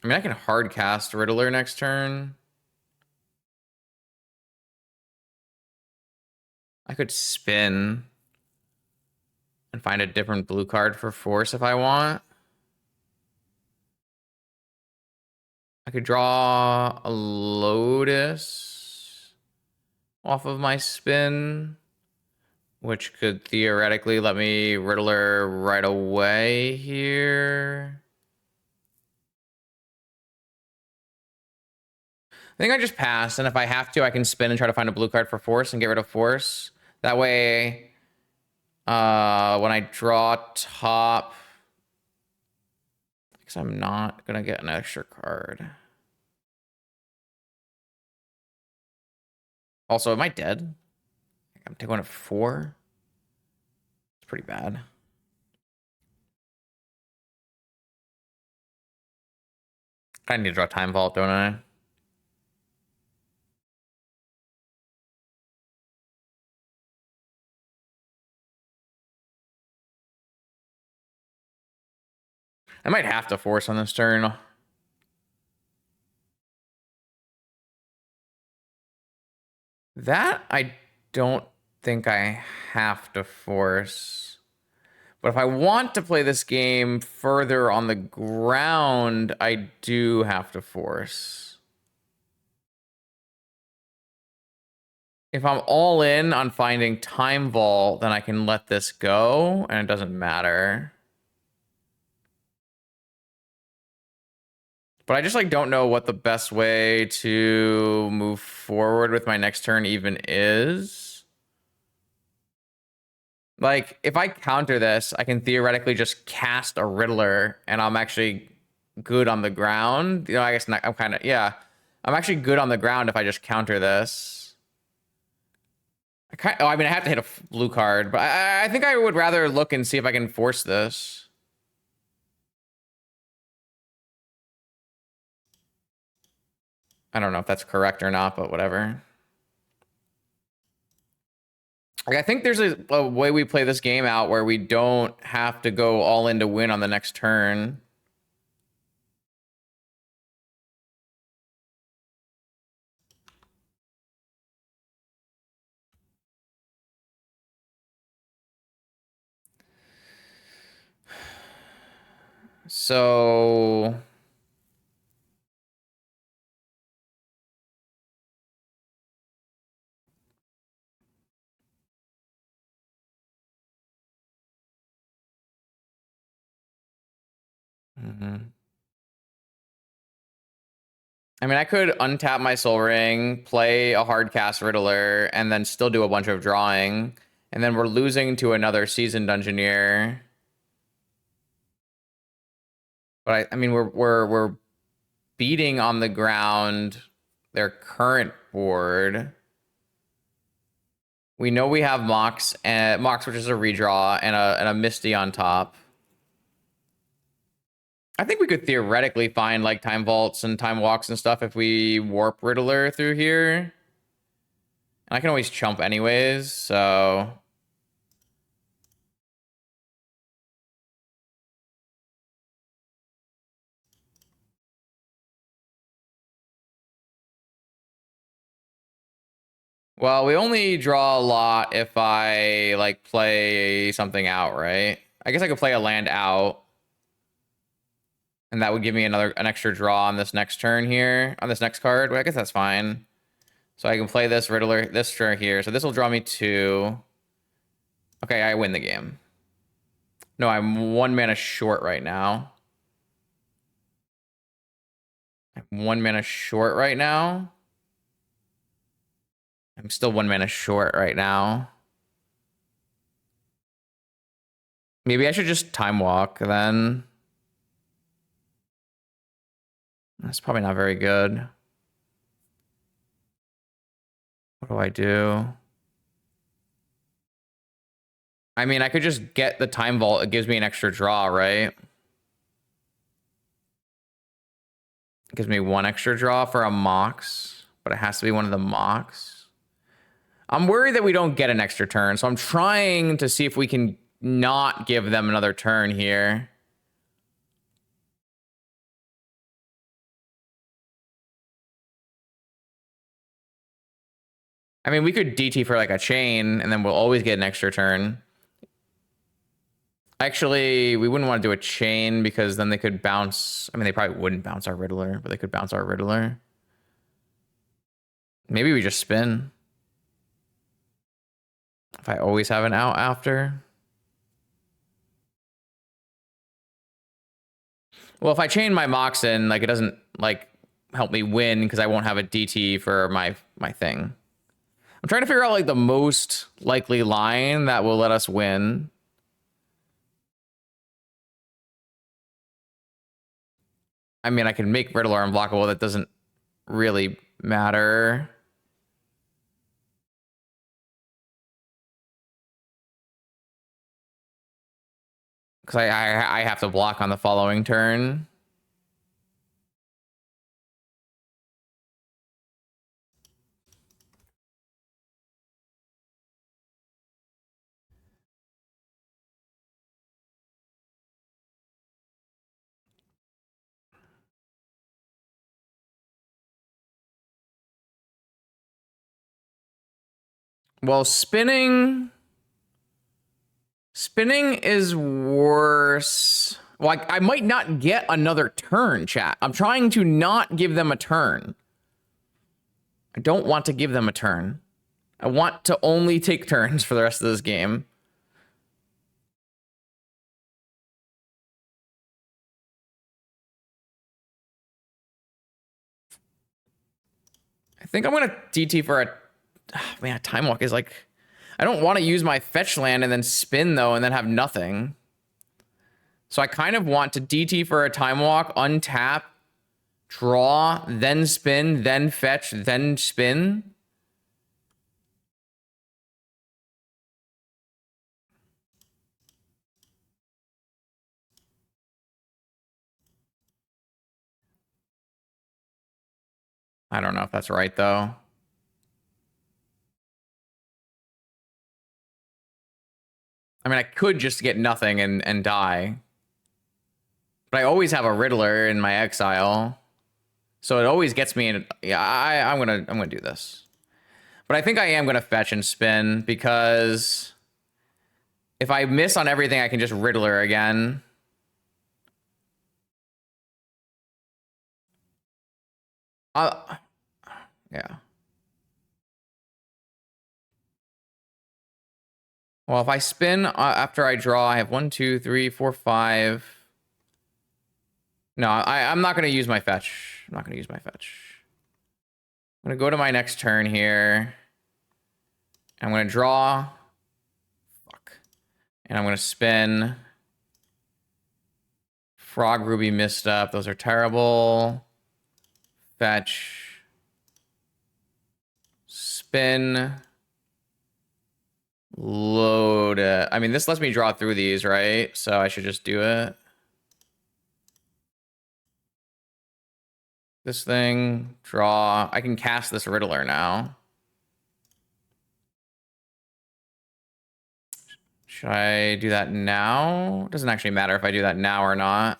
I mean, I can hard cast Riddler next turn. I could spin and find a different blue card for force if I want. I could draw a Lotus off of my spin, which could theoretically let me Riddler right away here. I think I just pass, and if I have to, I can spin and try to find a blue card for force and get rid of force. That way, when I draw top, because I'm not gonna get an extra card. Also, am I dead? I'm taking one at 4. It's pretty bad. I need to draw Time Vault, don't I? I might have to force on this turn. That I don't think I have to force. But if I want to play this game further on the ground, I do have to force. If I'm all in on finding Time Vault, then I can let this go, and it doesn't matter. But I just like don't know what the best way to move forward with my next turn even is. Like, if I counter this, I can theoretically just cast a Riddler, and I'm actually good on the ground. You know, I guess not, I'm kind of, yeah. I'm actually good on the ground if I just counter this. I mean, I have to hit a blue card, but I think I would rather look and see if I can force this. I don't know if that's correct or not, but whatever. Like, I think there's a way we play this game out where we don't have to go all in to win on the next turn. So I mean, I could untap my Soul Ring, play a hard cast Riddler, and then still do a bunch of drawing. And then we're losing to another Seasoned Dungeoneer. But I mean, we're beating on the ground their current board. We know we have Mox, which is a redraw, and a Misty on top. I think we could theoretically find like Time Vaults and Time Walks and stuff if we warp Riddler through here. And I can always chump anyways, so... Well, we only draw a lot if I, like, play something out, right? I guess I could play a land out. And that would give me an extra draw on this next turn here, on this next card. Well, I guess that's fine. So I can play this Riddler, this turn here. So this will draw me 2. Okay, I win the game. No, I'm 1 mana short right now. I'm 1 mana short right now. I'm still 1 mana short right now. Maybe I should just Time Walk then. That's probably not very good. What do I do? I mean, I could just get the Time Vault. It gives me an extra draw, right? It gives me 1 extra draw for a Mox, but it has to be one of the Mox. I'm worried that we don't get an extra turn, so I'm trying to see if we can not give them another turn here. I mean, we could DT for like a chain, and then we'll always get an extra turn. Actually, we wouldn't want to do a chain because then they could bounce. I mean, they probably wouldn't bounce our Riddler, but they could bounce our Riddler. Maybe we just spin. If I always have an out after. Well, if I chain my Mox in, like, it doesn't like help me win because I won't have a DT for my thing. I'm trying to figure out like the most likely line that will let us win. I mean, I can make Riddler unblockable. That doesn't really matter. Because I have to block on the following turn. Well, spinning is worse. Well, I might not get another turn, chat. I'm trying to not give them a turn. I don't want to give them a turn. I want to only take turns for the rest of this game. I think I'm gonna DT for a... man, a Time Walk is like... I don't want to use my fetch land and then spin, though, and then have nothing. So I kind of want to DT for a Time Walk, untap, draw, then spin, then fetch, then spin. I don't know if that's right, though. I mean, I could just get nothing and die. But I always have a Riddler in my exile. So it always gets me in... Yeah, I'm gonna do this. But I think I am gonna fetch and spin because if I miss on everything, I can just Riddler again. Yeah. Well, if I spin after I draw, I have 1, 2, 3, 4, 5. No, I'm not going to use my fetch. I'm not going to use my fetch. I'm going to go to my next turn here. I'm going to draw. Fuck. And I'm going to spin. Frog Ruby missed up. Those are terrible. Fetch. Spin. Load it. I mean, this lets me draw through these, right? So I should just do it. This thing, draw. I can cast this Riddler now. Should I do that now? Doesn't actually matter if I do that now or not.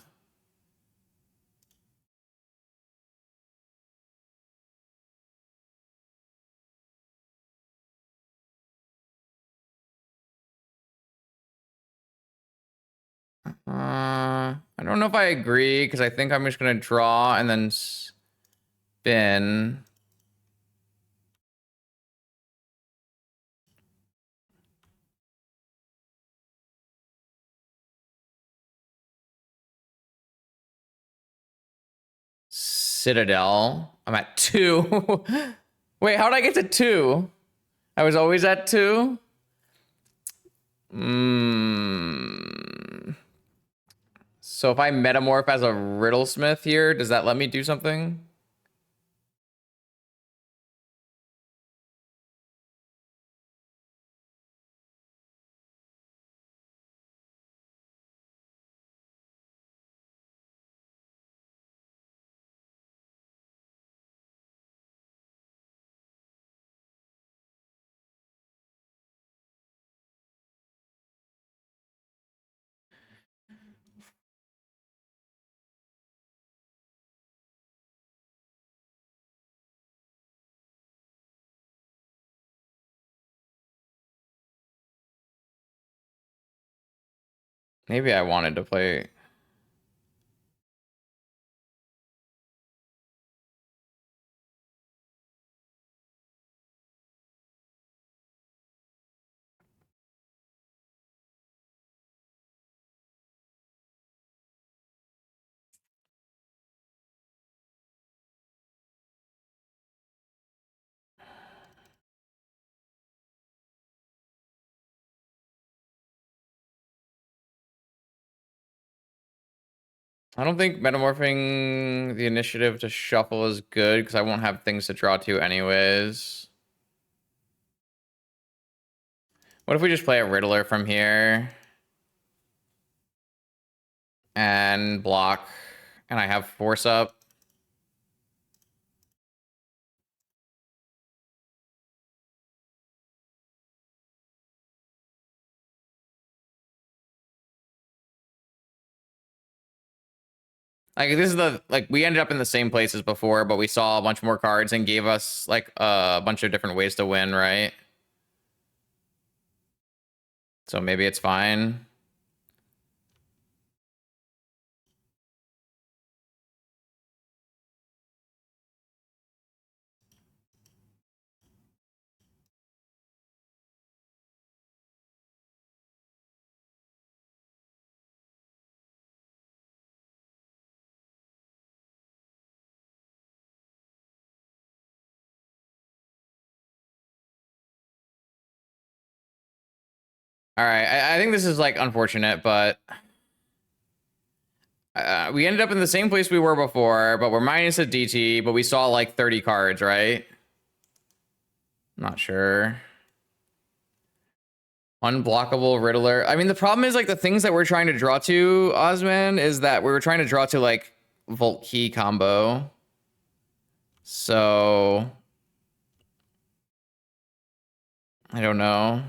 I don't know if I agree because I think I'm just gonna draw and then spin. Citadel. I'm at 2. Wait, how did I get to 2? I was always at 2? So if I metamorph as a Riddlesmith here, does that let me do something? Maybe I wanted to play... I don't think metamorphing the initiative to shuffle is good because I won't have things to draw to anyways. What if we just play a Riddler from here? And block. And I have force up. Like, this is the... Like, we ended up in the same place as before, but we saw a bunch more cards and gave us, like, a bunch of different ways to win, right? So maybe it's fine. All right, I think this is like unfortunate, but we ended up in the same place we were before, but we're minus a DT, but we saw like 30 cards, right? Not sure. Unblockable Riddler. I mean, the problem is like the things that we're trying to draw to, Osman, is that we were trying to draw to like Volt Key combo. So I don't know.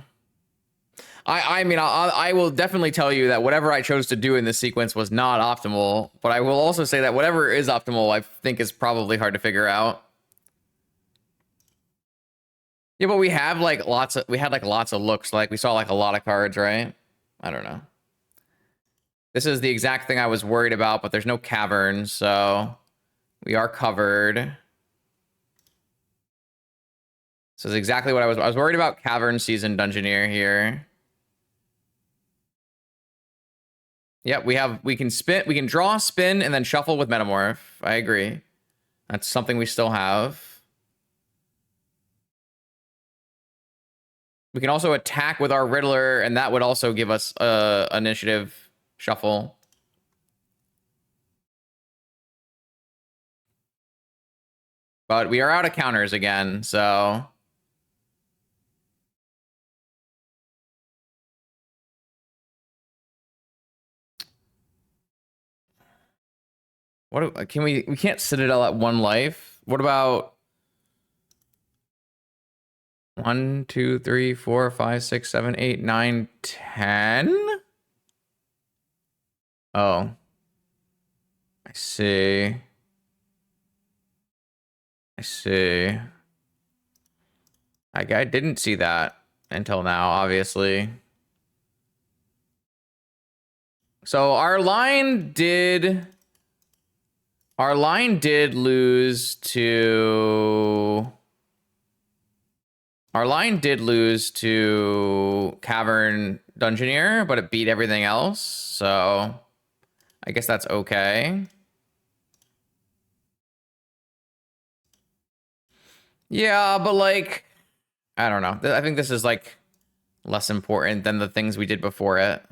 I mean, I will definitely tell you that whatever I chose to do in this sequence was not optimal, but I will also say that whatever is optimal, I think is probably hard to figure out. Yeah, but we have like lots of, we had like lots of looks, like we saw like a lot of cards, right? I don't know. This is the exact thing I was worried about, but there's no caverns, so we are covered. This is exactly what I was worried about. Cavern Seasoned Dungeoneer here. Yep, we can spin, we can draw, spin, and then shuffle with Metamorph. I agree. That's something we still have. We can also attack with our Riddler, and that would also give us initiative shuffle. But we are out of counters again, so what can we can't Citadel at 1 life. What about 1, 2, 3, 4, 5, 6, 7, 8, 9, 10? Oh. I see. I see. I didn't see that until now, obviously. So our line did lose to Cavern Dungeoneer, but it beat everything else, so I guess that's okay. Yeah, but like, I don't know. I think this is like less important than the things we did before it.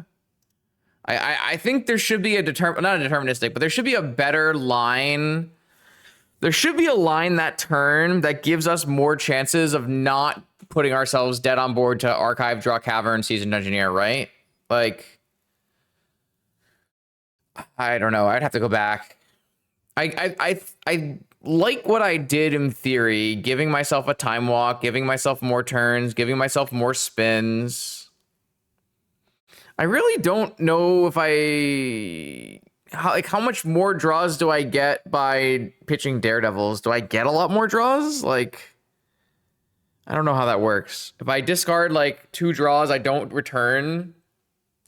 I think there should be not a deterministic, but there should be a better line. There should be a line that turn that gives us more chances of not putting ourselves dead on board to Archive, Draw Cavern, Seasoned Engineer, right? Like, I don't know. I'd have to go back. I like what I did in theory, giving myself a time walk, giving myself more turns, giving myself more spins. I really don't know if how much more draws do I get by pitching Daredevils? Do I get a lot more draws? Like, I don't know how that works. If I discard like 2 draws, I don't return,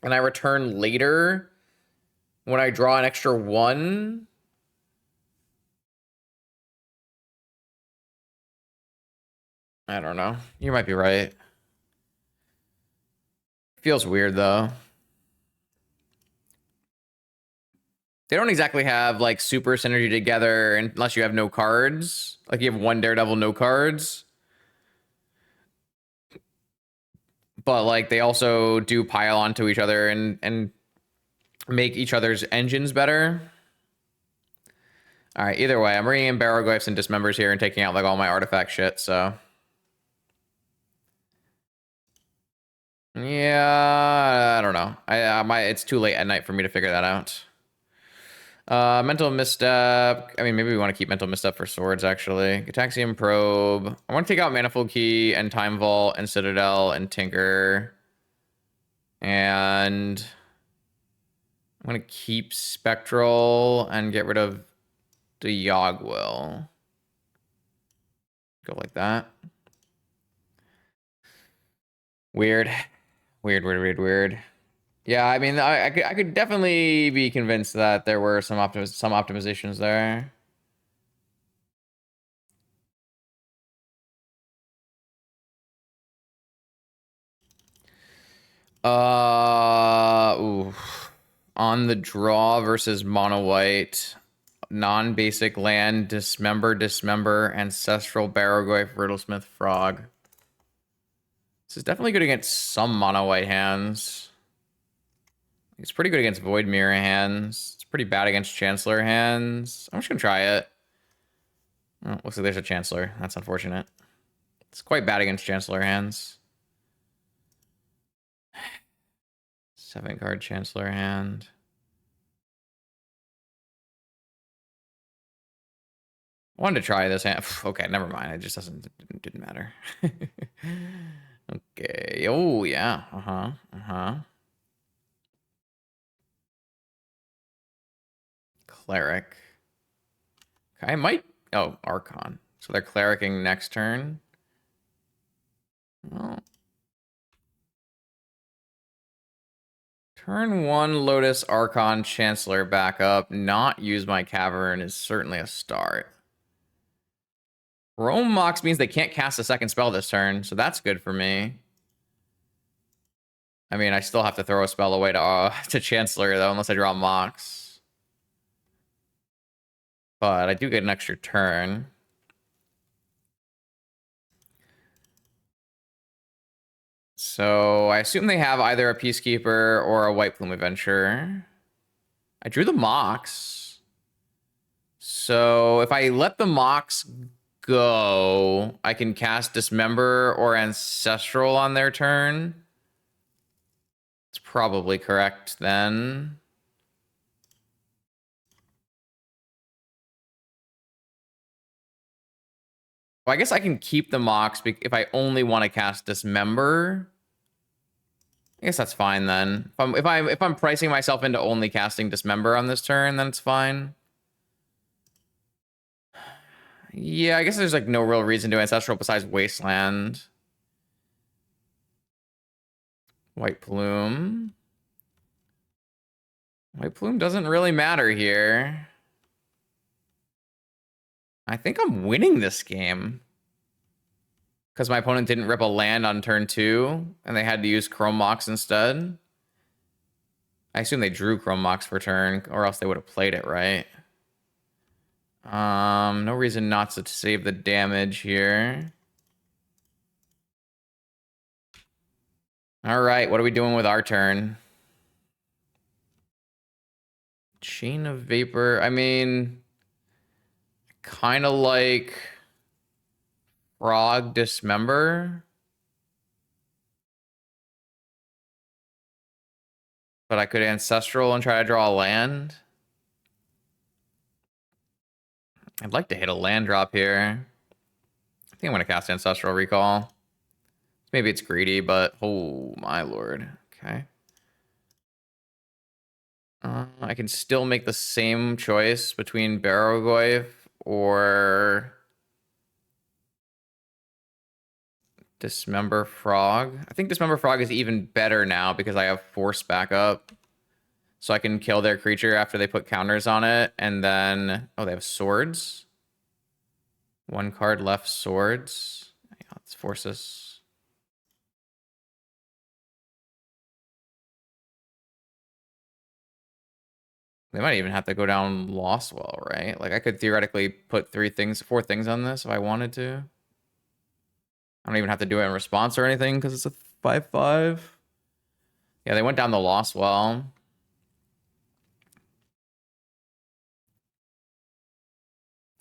and I return later when I draw an extra 1. I don't know. You might be right. Feels weird though. They don't exactly have like super synergy together unless you have no cards. Like you have 1 Daredevil, no cards. But like they also do pile onto each other and make each other's engines better. All right, either way, I'm bringing in Barrowglyphs and Dismembers here and taking out like all my artifact shit, so. Yeah, I don't know. It's too late at night for me to figure that out. Mental Misstep. I mean, maybe we want to keep Mental Misstep for swords, actually. Gataxium Probe. I want to take out Manifold Key and Time Vault and Citadel and Tinker. And I'm going to keep Spectral and get rid of the Yogwill. Go like that. Weird. Weird. Yeah, I mean, I could definitely be convinced that there were some optimizations there. Ooh. On the draw versus mono white, non-basic land, dismember, ancestral Barrowglyph, Riddlesmith, Frog. This is definitely good against some mono white hands. It's pretty good against Void Mirror hands. It's pretty bad against Chancellor hands. I'm just gonna try it. Oh, looks like there's a Chancellor. That's unfortunate. It's quite bad against Chancellor hands. 7-card Chancellor hand. I wanted to try this hand. Okay, never mind. It just didn't matter. Okay. Oh, yeah. Cleric. Okay, I might... Oh, Archon. So they're clericing next turn. Well... Turn 1, Lotus, Archon, Chancellor back up. Not use my Cavern is certainly a start. Chrome Mox means they can't cast a second spell this turn, so that's good for me. I mean, I still have to throw a spell away to Chancellor, though, unless I draw Mox. But I do get an extra turn. So I assume they have either a Peacekeeper or a White Plume Adventure. I drew the Mox. So if I let the Mox go, I can cast Dismember or Ancestral on their turn. It's probably correct then. Well, I guess I can keep the Mox if I only want to cast Dismember. I guess that's fine then. If I'm pricing myself into only casting Dismember on this turn, then it's fine. Yeah, I guess there's like no real reason to Ancestral besides Wasteland. White Plume. White Plume doesn't really matter here. I think I'm winning this game. Because my opponent didn't rip a land on turn 2, and they had to use Chrome Mox instead. I assume they drew Chrome Mox for turn, or else they would have played it, right? No reason not to save the damage here. All right, what are we doing with our turn? Chain of Vapor. I mean, kind of like Frog Dismember. But I could Ancestral and try to draw a land. I'd like to hit a land drop here. I think I'm going to cast Ancestral Recall. Maybe it's greedy, but oh my lord. Okay. I can still make the same choice between Barrogoyf or Dismember Frog. I think Dismember Frog is even better now because I have Force backup. So I can kill their creature after they put counters on it. And then, oh, they have swords. 1 card left, swords. Yeah, let's force this. They might even have to go down Lostwell, right? Like I could theoretically put 4 things on this if I wanted to. I don't even have to do it in response or anything because it's a 5/5. Yeah, they went down the Lostwell.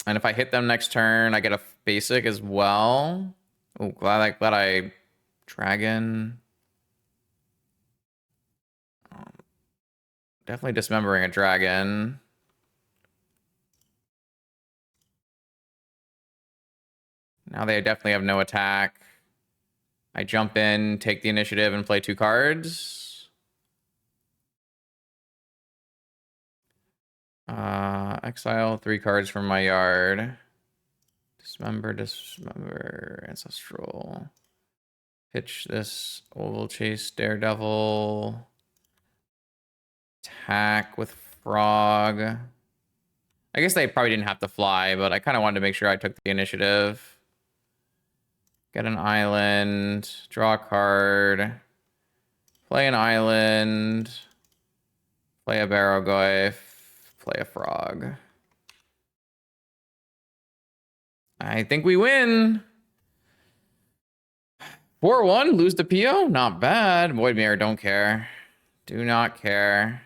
And if I hit them next turn, I get a basic as well. Oh, glad I dragon. Definitely dismembering a dragon. Now they definitely have no attack. I jump in, take the initiative, and play 2 cards. Exile 3 cards from my yard. Dismember, Ancestral. Pitch this Oval Chase Daredevil. Attack with Frog. I guess they probably didn't have to fly, but I kind of wanted to make sure I took the initiative. Get an island. Draw a card. Play an island. Play a Barrogoyf. Play a Frog. I think we win. 4-1, lose the PO? Not bad. Void Mirror, don't care. Do not care.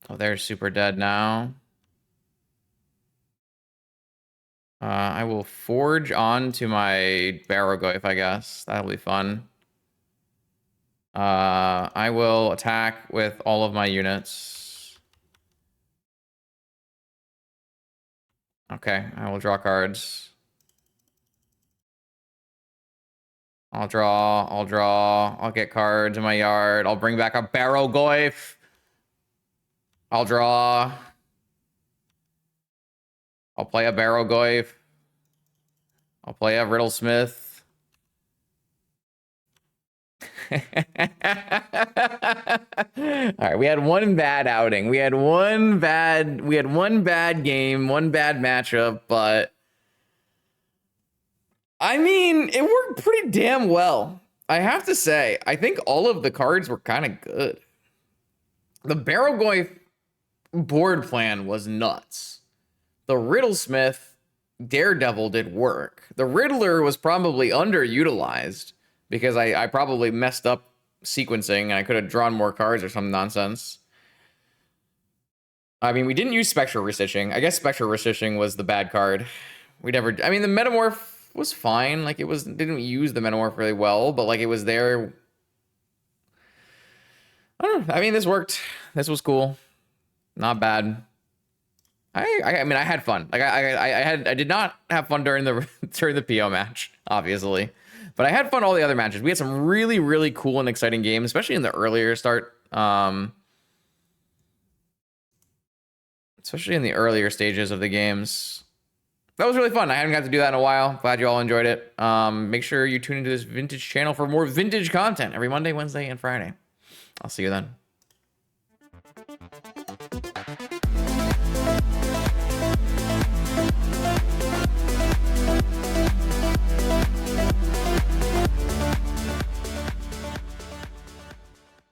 Oh, they're super dead now. I will forge on to my Barrogoyf, I guess. That'll be fun. I will attack with all of my units. Okay, I will draw cards. I'll draw, I'll get cards in my yard. I'll bring back a Barrogoyf. I'll draw. I'll play a Barrogoyf. I'll play a Riddlesmith. All right, we had one bad outing. We had one bad game, one bad matchup, but I mean, it worked pretty damn well. I have to say, I think all of the cards were kind of good. The Barrogoyf board plan was nuts. The Riddlesmith Daredevil did work. The Riddler was probably underutilized because I probably messed up sequencing and I could have drawn more cards or some nonsense. I mean, we didn't use Spectral Restitching. I guess Spectral Restitching was the bad card. We never... I mean, the Metamorph was fine. Like, it was... Didn't use the Metamorph really well, but, like, it was there. I don't know. I mean, this worked. This was cool. Not bad. I mean, I had fun. Like, I did not have fun during the during the PO match, obviously, but I had fun all the other matches. We had some really, really cool and exciting games, especially in the earlier start. Especially in the earlier stages of the games. That was really fun. I haven't got to do that in a while. Glad you all enjoyed it. Make sure you tune into this vintage channel for more vintage content every Monday, Wednesday, and Friday. I'll see you then.